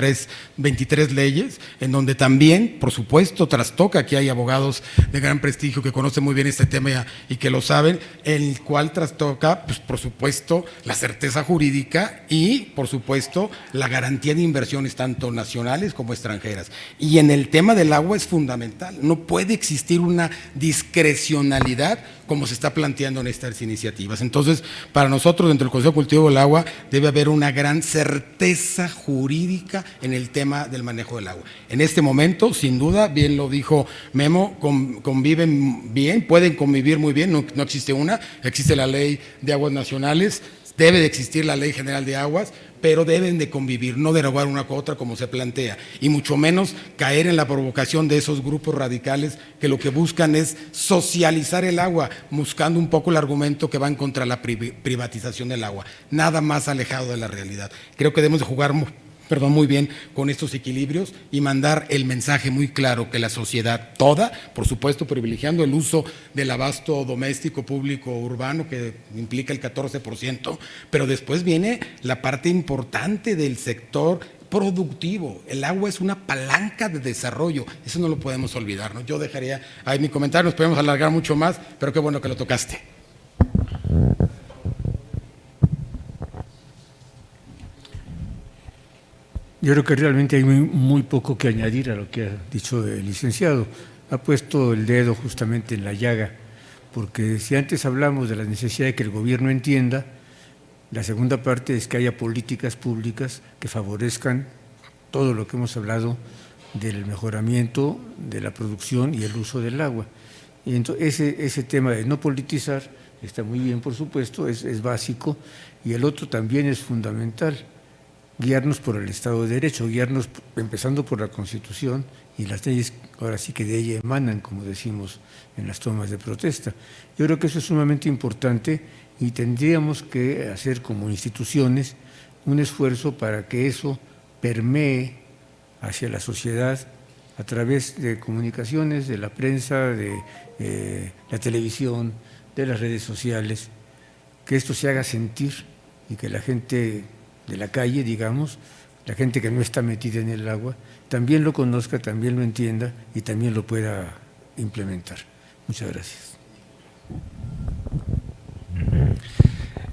[SPEAKER 2] 23 leyes, en donde también, por supuesto, trastoca, aquí hay abogados de gran prestigio que conocen muy bien este tema y que lo saben, el cual trastoca, pues, por supuesto, la certeza jurídica y, por supuesto, la garantía de inversiones tanto nacionales como extranjeras. Y en el tema del agua es fundamental, no puede existir una discrecionalidad como se está planteando en estas iniciativas. Entonces, para nosotros, dentro del Consejo Cultivo del Agua, debe haber una gran certeza jurídica en el tema del manejo del agua. En este momento, sin duda, bien lo dijo Memo, conviven bien, pueden convivir muy bien, no existe la Ley de Aguas Nacionales, debe de existir la Ley General de Aguas, pero deben de convivir, no derogar una con otra como se plantea, y mucho menos caer en la provocación de esos grupos radicales que lo que buscan es socializar el agua, buscando un poco el argumento que va en contra de la privatización del agua, nada más alejado de la realidad. Creo que debemos de jugar muy bien con estos equilibrios y mandar el mensaje muy claro que la sociedad toda, por supuesto privilegiando el uso del abasto doméstico, público, urbano, que implica el 14%, pero después viene la parte importante del sector productivo. El agua es una palanca de desarrollo, eso no lo podemos olvidar, ¿no? Yo dejaría ahí mi comentario, nos podemos alargar mucho más, pero qué bueno que lo tocaste.
[SPEAKER 4] Yo creo que realmente hay muy poco que añadir a lo que ha dicho el licenciado. Ha puesto el dedo justamente en la llaga, porque si antes hablamos de la necesidad de que el gobierno entienda, la segunda parte es que haya políticas públicas que favorezcan todo lo que hemos hablado del mejoramiento de la producción y el uso del agua. Y entonces ese tema de no politizar está muy bien, por supuesto, es básico, y el otro también es fundamental. Guiarnos por el Estado de Derecho, guiarnos empezando por la Constitución y las leyes, ahora sí que de ella emanan, como decimos en las tomas de protesta. Yo creo que eso es sumamente importante y tendríamos que hacer como instituciones un esfuerzo para que eso permee hacia la sociedad a través de comunicaciones, de la prensa, de la televisión, de las redes sociales, que esto se haga sentir y que la gente de la calle, digamos, la gente que no está metida en el agua, también lo conozca, también lo entienda y también lo pueda implementar. Muchas gracias.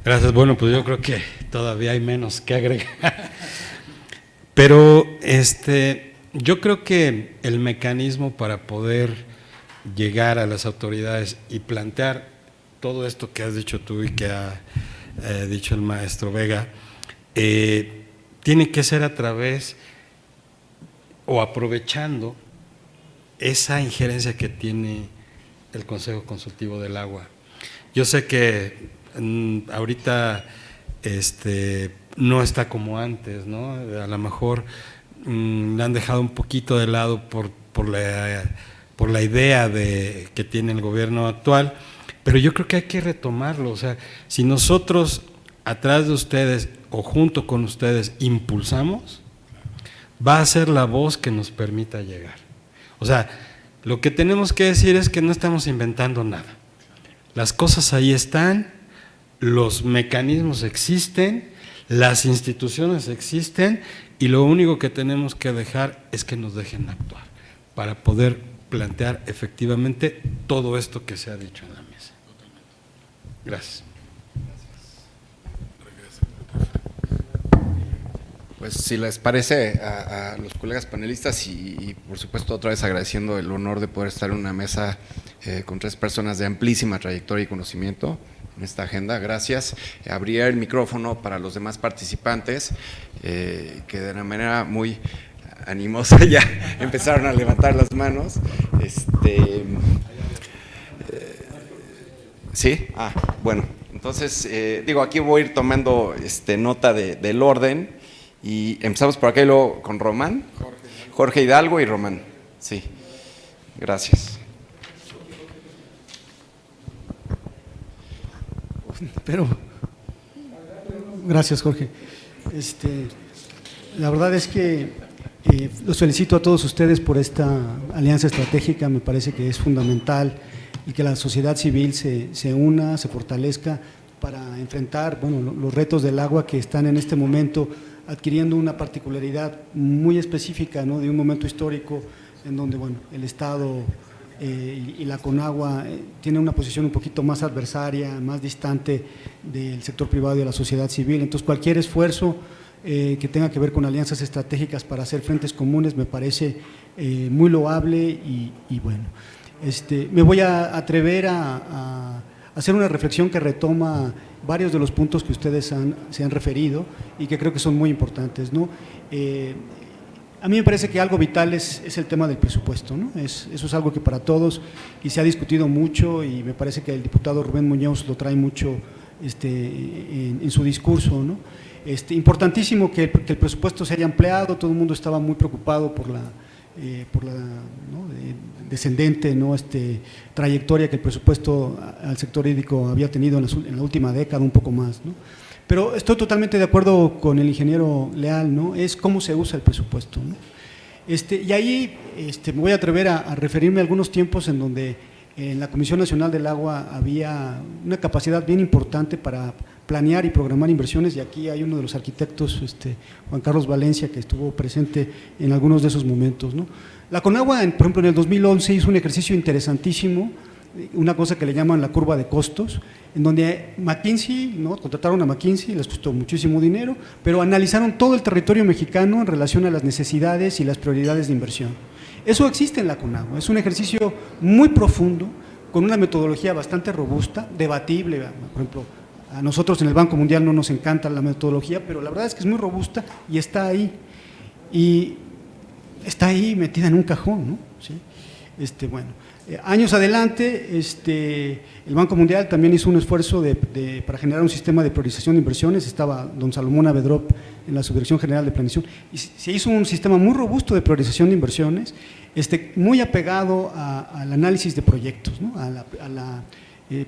[SPEAKER 3] Gracias. Bueno, pues yo creo que todavía hay menos que agregar. Pero yo creo que el mecanismo para poder llegar a las autoridades y plantear todo esto que has dicho tú y que ha dicho el maestro Vega, tiene que ser a través o aprovechando esa injerencia que tiene el Consejo Consultivo del Agua. Yo sé que ahorita no está como antes, ¿no? A lo mejor le han dejado un poquito de lado por la idea que tiene el gobierno actual, pero yo creo que hay que retomarlo. O sea, si nosotros atrás de ustedes o junto con ustedes impulsamos, va a ser la voz que nos permita llegar. O sea, lo que tenemos que decir es que no estamos inventando nada. Las cosas ahí están, los mecanismos existen, las instituciones existen y lo único que tenemos que dejar es que nos dejen actuar para poder plantear efectivamente todo esto que se ha dicho en la mesa. Gracias.
[SPEAKER 5] Pues si les parece a los colegas panelistas y por supuesto otra vez agradeciendo el honor de poder estar en una mesa con 3 personas de amplísima trayectoria y conocimiento en esta agenda, gracias. Abría el micrófono para los demás participantes que de una manera muy animosa ya empezaron a levantar las manos. ¿Sí? Bueno, entonces aquí voy a ir tomando nota del orden. Y empezamos por acá y luego con Román, Jorge Hidalgo y Román. Sí, gracias.
[SPEAKER 6] Pero, gracias Jorge. La verdad es que los felicito a todos ustedes por esta alianza estratégica, me parece que es fundamental y que la sociedad civil se una, se fortalezca para enfrentar los retos del agua que están en este momento adquiriendo una particularidad muy específica, ¿no? De un momento histórico en donde el Estado y la Conagua tienen una posición un poquito más adversaria, más distante del sector privado y de la sociedad civil. Entonces, cualquier esfuerzo que tenga que ver con alianzas estratégicas para hacer frentes comunes me parece muy loable y bueno. Me voy a atrever a hacer una reflexión que retoma varios de los puntos que ustedes se han referido y que creo que son muy importantes, ¿no? A mí me parece que algo vital es el tema del presupuesto, ¿no? Eso es algo que para todos y se ha discutido mucho y me parece que el diputado Rubén Muñoz lo trae mucho en su discurso, ¿no? Importantísimo que el presupuesto se haya ampliado, todo el mundo estaba muy preocupado por la ¿no? descendente, ¿no? Trayectoria que el presupuesto al sector hídrico había tenido en la última década, un poco más, ¿no? Pero estoy totalmente de acuerdo con el ingeniero Leal, ¿no? Es cómo se usa el presupuesto, ¿no? Y ahí me voy a atrever a referirme a algunos tiempos en donde en la Comisión Nacional del Agua había una capacidad bien importante para planear y programar inversiones, y aquí hay uno de los arquitectos, Juan Carlos Valencia, que estuvo presente en algunos de esos momentos, ¿no? La Conagua, por ejemplo, en el 2011 hizo un ejercicio interesantísimo, una cosa que le llaman la curva de costos, en donde McKinsey, ¿no? Contrataron a McKinsey, les costó muchísimo dinero, pero analizaron todo el territorio mexicano en relación a las necesidades y las prioridades de inversión. Eso existe en la Conagua, es un ejercicio muy profundo, con una metodología bastante robusta, debatible. Por ejemplo, a nosotros en el Banco Mundial no nos encanta la metodología, pero la verdad es que es muy robusta y está ahí. Y está ahí metida en un cajón, ¿no? ¿Sí? Años adelante, el Banco Mundial también hizo un esfuerzo para generar un sistema de priorización de inversiones. Estaba don Salomón Avedrop en la Subdirección General de Planeación, y se hizo un sistema muy robusto de priorización de inversiones, muy apegado al análisis de proyectos, ¿no? a la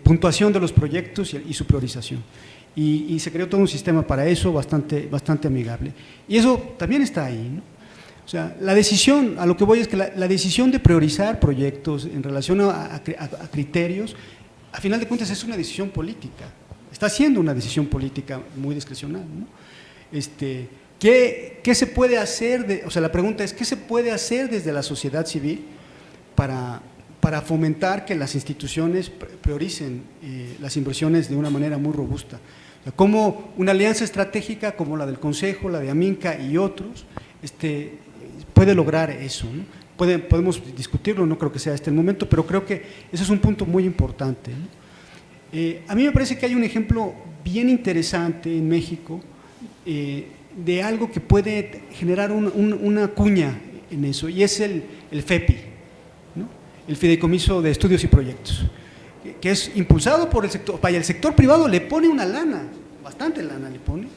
[SPEAKER 6] puntuación de los proyectos y su priorización. Y se creó todo un sistema para eso bastante amigable. Y eso también está ahí, ¿no? O sea, la decisión, a lo que voy es que la decisión de priorizar proyectos en relación a criterios, a final de cuentas es una decisión política, está haciendo una decisión política muy discrecional, ¿no? ¿Qué se puede hacer? O sea, la pregunta es, ¿qué se puede hacer desde la sociedad civil para fomentar que las instituciones prioricen las inversiones de una manera muy robusta? O sea, ¿cómo una alianza estratégica como la del Consejo, la de Aminca y otros, puede lograr eso, ¿no? Podemos discutirlo, no creo que sea este el momento, pero creo que ese es un punto muy importante, ¿no? A mí me parece que hay un ejemplo bien interesante en México de algo que puede generar una cuña en eso, y es el FEPI, ¿no? El Fideicomiso de Estudios y Proyectos, que es impulsado por el sector. Vaya, el sector privado le pone una lana, bastante lana le pone,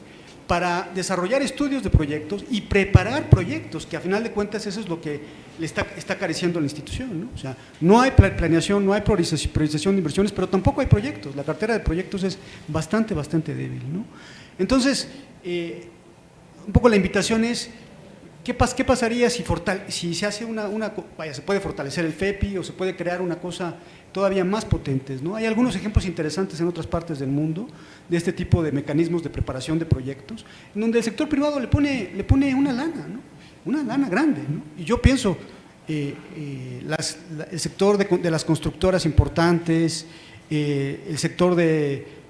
[SPEAKER 6] para desarrollar estudios de proyectos y preparar proyectos, que a final de cuentas eso es lo que le está careciendo a la institución, ¿no? O sea, no hay planeación, no hay priorización de inversiones, pero tampoco hay proyectos. La cartera de proyectos es bastante débil, ¿no? Entonces, un poco la invitación es, ¿qué pasaría si se hace se puede fortalecer el FEPI o se puede crear una cosa todavía más potentes, ¿no? Hay algunos ejemplos interesantes en otras partes del mundo de este tipo de mecanismos de preparación de proyectos, en donde el sector privado le pone una lana, ¿no? Una lana grande, ¿no? Y yo pienso, el sector de las constructoras importantes, el sector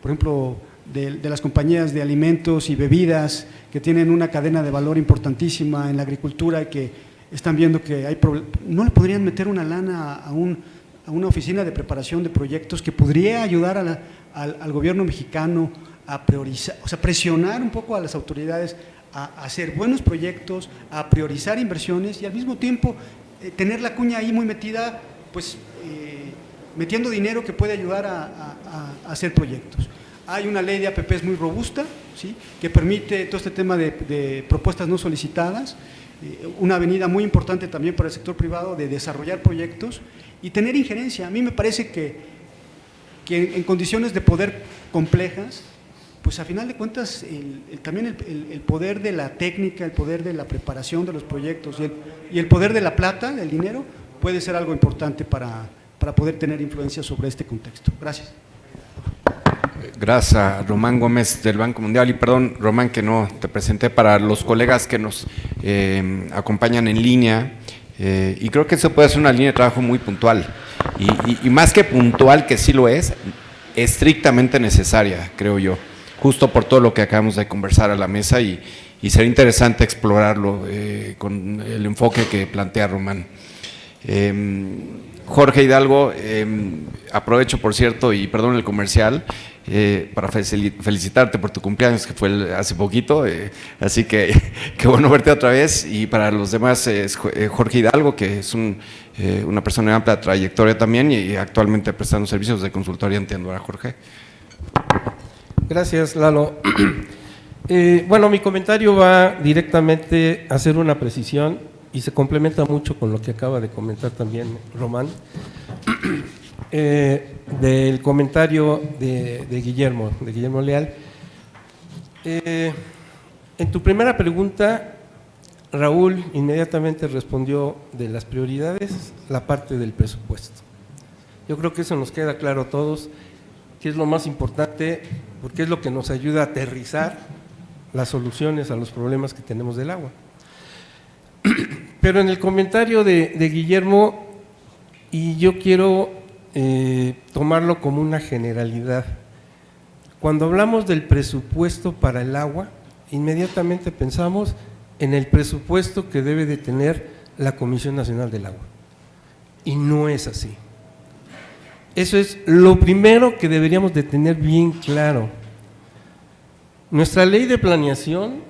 [SPEAKER 6] por ejemplo, de las compañías de alimentos y bebidas que tienen una cadena de valor importantísima en la agricultura y que están viendo que hay problemas, ¿no le podrían meter una lana a una oficina de preparación de proyectos que podría ayudar al gobierno mexicano a priorizar, o sea, presionar un poco a las autoridades a hacer buenos proyectos, a priorizar inversiones y al mismo tiempo tener la cuña ahí muy metida, pues metiendo dinero que puede ayudar a hacer proyectos? Hay una ley de APPs muy robusta, ¿sí?, que permite todo este tema de propuestas no solicitadas, una avenida muy importante también para el sector privado de desarrollar proyectos y tener injerencia. A mí me parece que en condiciones de poder complejas, pues a final de cuentas también el poder de la técnica, el poder de la preparación de los proyectos y el poder de la plata, del dinero, puede ser algo importante para poder tener influencia sobre este contexto. Gracias.
[SPEAKER 5] Gracias a Román Gómez del Banco Mundial, y perdón, Román, que no te presenté, para los colegas que nos acompañan en línea, y creo que eso puede ser una línea de trabajo muy puntual, y más que puntual, que sí lo es, estrictamente necesaria, creo yo, justo por todo lo que acabamos de conversar a la mesa, y sería interesante explorarlo con el enfoque que plantea Román. Jorge Hidalgo, aprovecho, por cierto, y perdón el comercial, para felicitarte por tu cumpleaños, que fue hace poquito, así que qué bueno verte otra vez. Y para los demás, Jorge Hidalgo, que es una persona de amplia trayectoria también y actualmente prestando servicios de consultoría, entiendo, ¿verdad, Jorge?
[SPEAKER 7] Gracias, Lalo. Bueno, mi comentario va directamente a hacer una precisión y se complementa mucho con lo que acaba de comentar también Román, del comentario de Guillermo Leal. En tu primera pregunta, Raúl inmediatamente respondió de las prioridades, la parte del presupuesto. Yo creo que eso nos queda claro a todos, que es lo más importante, porque es lo que nos ayuda a aterrizar las soluciones a los problemas que tenemos del agua. Pero en el comentario de Guillermo, y yo quiero tomarlo como una generalidad, cuando hablamos del presupuesto para el agua, inmediatamente pensamos en el presupuesto que debe de tener la Comisión Nacional del Agua, y no es así. Eso es lo primero que deberíamos de tener bien claro. Nuestra ley de planeación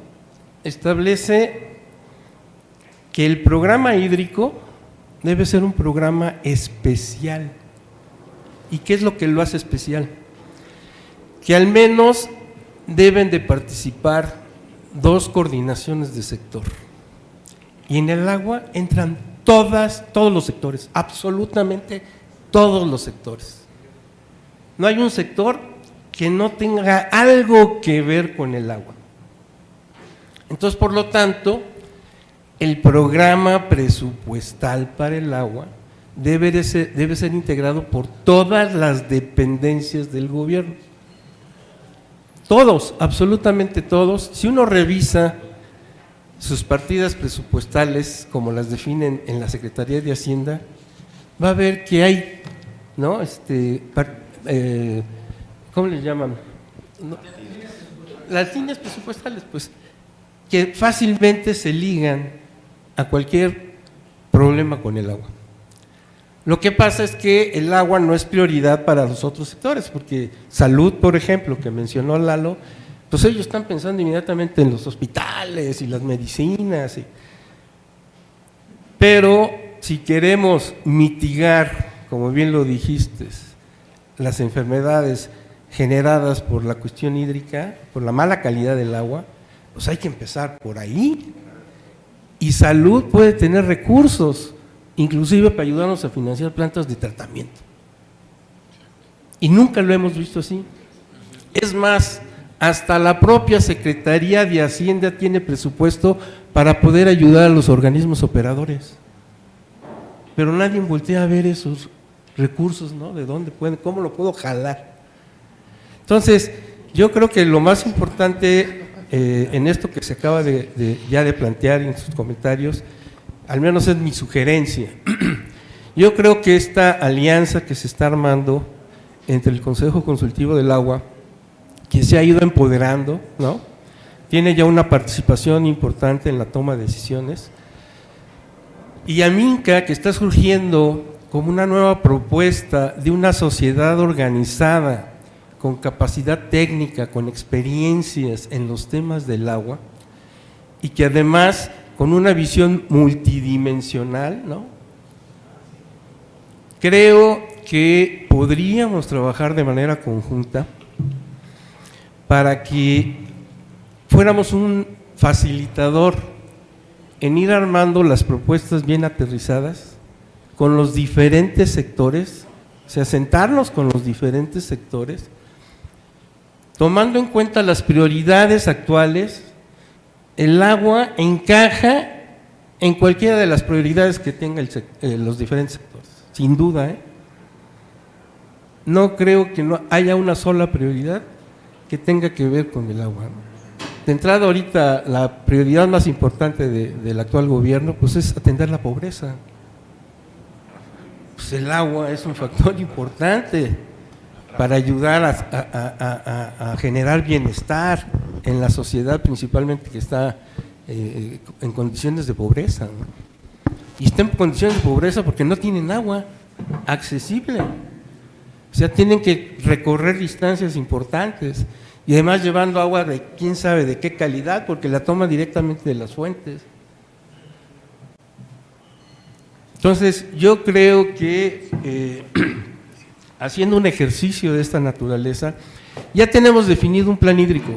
[SPEAKER 7] establece que el programa hídrico debe ser un programa especial. ¿Y qué es lo que lo hace especial? Que al menos deben de participar 2 coordinaciones de sector. Y en el agua entran todos los sectores, absolutamente todos los sectores. No hay un sector que no tenga algo que ver con el agua. Entonces, por lo tanto, el programa presupuestal para el agua debe ser integrado por todas las dependencias del gobierno. Todos, absolutamente todos. Si uno revisa sus partidas presupuestales, como las definen en la Secretaría de Hacienda, va a ver que hay, ¿no? ¿Cómo le llaman? No, las líneas presupuestales, pues, que fácilmente se ligan a cualquier problema con el agua. Lo que pasa es que el agua no es prioridad para los otros sectores, porque salud, por ejemplo, que mencionó Lalo, pues ellos están pensando inmediatamente en los hospitales y las medicinas. Pero si queremos mitigar, como bien lo dijiste, las enfermedades generadas por la cuestión hídrica, por la mala calidad del agua, pues hay que empezar por ahí. Y salud puede tener recursos, inclusive para ayudarnos a financiar plantas de tratamiento. Y nunca lo hemos visto así. Es más, hasta la propia Secretaría de Hacienda tiene presupuesto para poder ayudar a los organismos operadores. Pero nadie voltea a ver esos recursos, ¿no? ¿De dónde pueden, cómo lo puedo jalar? Entonces, yo creo que lo más importante en esto que se acaba ya de plantear en sus comentarios, al menos es mi sugerencia. Yo creo que esta alianza que se está armando entre el Consejo Consultivo del Agua, que se ha ido empoderando, ¿no? Tiene ya una participación importante en la toma de decisiones, y Aminca, que está surgiendo como una nueva propuesta de una sociedad organizada, con capacidad técnica, con experiencias en los temas del agua, y que además con una visión multidimensional, ¿no? Creo que podríamos trabajar de manera conjunta para que fuéramos un facilitador en ir armando las propuestas bien aterrizadas con los diferentes sectores, o sea, sentarnos con los diferentes sectores, tomando en cuenta las prioridades actuales. El agua encaja en cualquiera de las prioridades que tengan los diferentes sectores, sin duda. No creo que no haya una sola prioridad que tenga que ver con el agua. De entrada, ahorita la prioridad más importante del actual gobierno pues es atender la pobreza. Pues el agua es un factor importante para ayudar a generar bienestar en la sociedad, principalmente que está en condiciones de pobreza, ¿no? Y está en condiciones de pobreza porque no tienen agua accesible. O sea, tienen que recorrer distancias importantes y además llevando agua de quién sabe de qué calidad, porque la toman directamente de las fuentes. Entonces, yo creo que haciendo un ejercicio de esta naturaleza, ya tenemos definido un plan hídrico.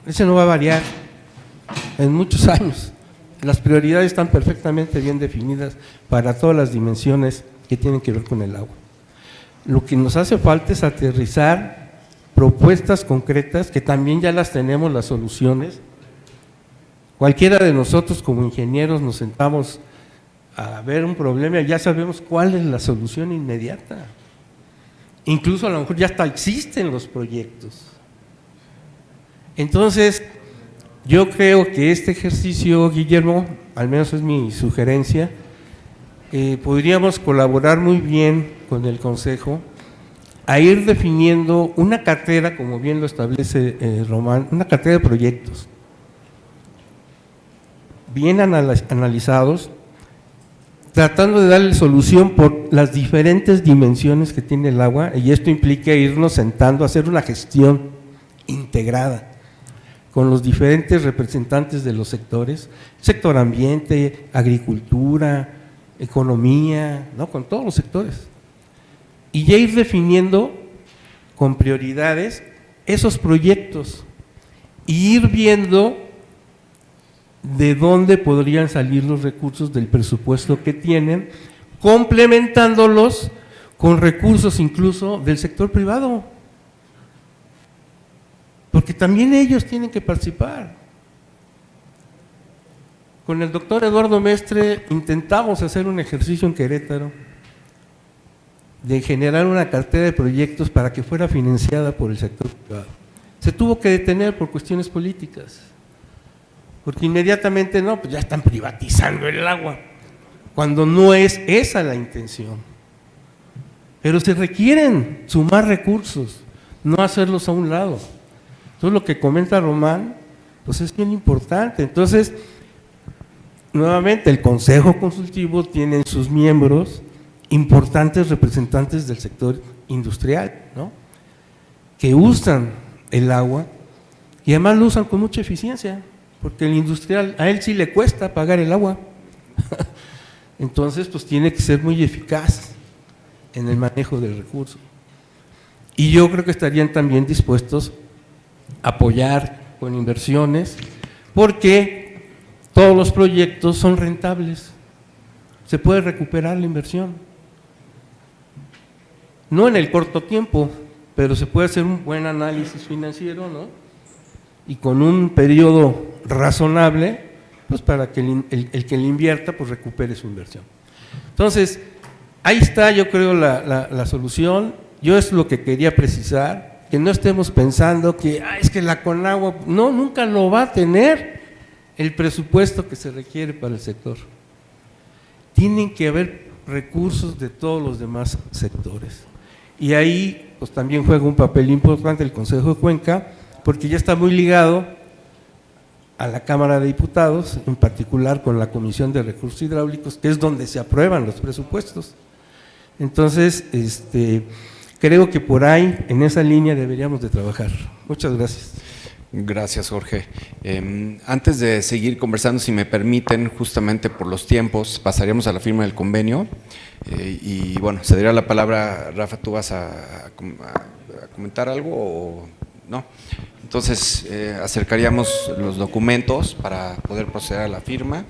[SPEAKER 7] Ese no va a variar en muchos años. Las prioridades están perfectamente bien definidas para todas las dimensiones que tienen que ver con el agua. Lo que nos hace falta es aterrizar propuestas concretas, que también ya las tenemos, las soluciones. Cualquiera de nosotros como ingenieros nos sentamos a ver un problema y ya sabemos cuál es la solución inmediata. Incluso a lo mejor ya hasta existen los proyectos. Entonces, yo creo que este ejercicio, Guillermo, al menos es mi sugerencia, podríamos colaborar muy bien con el Consejo a ir definiendo una cartera, como bien lo establece Román, una cartera de proyectos bien analizados, tratando de darle solución por las diferentes dimensiones que tiene el agua, y esto implica irnos sentando a hacer una gestión integrada con los diferentes representantes de los sectores, sector ambiente, agricultura, economía, ¿no? Con todos los sectores, y ya ir definiendo con prioridades esos proyectos y ir viendo de dónde podrían salir los recursos del presupuesto que tienen, complementándolos con recursos incluso del sector privado, porque también ellos tienen que participar. Con el doctor Eduardo Mestre intentamos hacer un ejercicio en Querétaro de generar una cartera de proyectos para que fuera financiada por el sector privado. se tuvo que detener por cuestiones políticas, porque inmediatamente no, pues ya están privatizando el agua, cuando no es esa la intención. Pero se requieren sumar recursos, no hacerlos a un lado. Entonces lo que comenta Román, pues es bien importante. Entonces, nuevamente el Consejo Consultivo tiene en sus miembros importantes representantes del sector industrial, ¿no?, que usan el agua y además lo usan con mucha eficiencia, porque el industrial, a él sí le cuesta pagar el agua. Entonces, pues tiene que ser muy eficaz en el manejo del recurso. Y yo creo que estarían también dispuestos a apoyar con inversiones, porque todos los proyectos son rentables, se puede recuperar la inversión. No en el corto tiempo, pero se puede hacer un buen análisis financiero, ¿no?, y con un periodo razonable, pues para que el que le invierta, pues recupere su inversión. Entonces, ahí está, yo creo, la solución. Yo es lo que quería precisar, que no estemos pensando que es que la Conagua, no, nunca lo va a tener el presupuesto que se requiere para el sector. Tienen que haber recursos de todos los demás sectores. Y ahí pues también juega un papel importante el Consejo de Cuenca, porque ya está muy ligado a la Cámara de Diputados, en particular con la Comisión de Recursos Hidráulicos, que es donde se aprueban los presupuestos. Entonces, creo que por ahí, en esa línea deberíamos de trabajar. Muchas gracias.
[SPEAKER 5] Gracias, Jorge. Antes de seguir conversando, si me permiten, justamente por los tiempos, pasaríamos a la firma del convenio y bueno, cedería la palabra. Rafa, ¿tú vas a comentar algo o no? Entonces, acercaríamos los documentos para poder proceder a la firma.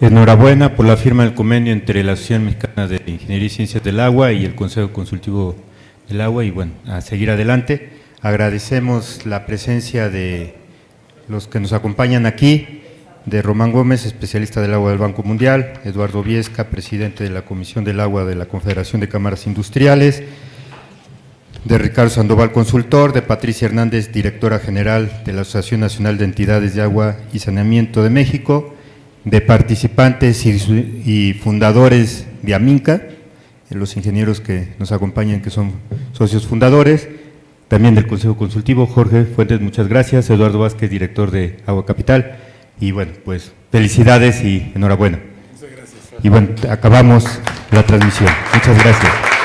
[SPEAKER 1] Enhorabuena por la firma del convenio entre la Asociación Mexicana de Ingeniería y Ciencias del Agua y el Consejo Consultivo del Agua, y bueno, a seguir adelante. Agradecemos la presencia de los que nos acompañan aquí, de Román Gómez, especialista del agua del Banco Mundial, Eduardo Viesca, presidente de la Comisión del Agua de la Confederación de Cámaras Industriales, de Ricardo Sandoval, consultor, de Patricia Hernández, directora general de la Asociación Nacional de Entidades de Agua y Saneamiento de México, de participantes y fundadores de Aminca, los ingenieros que nos acompañan, que son socios fundadores, también del Consejo Consultivo, Jorge Fuentes, muchas gracias, Eduardo Vázquez, director de Agua Capital, y bueno, pues felicidades y enhorabuena. Muchas gracias. Y bueno, acabamos la transmisión. Muchas gracias.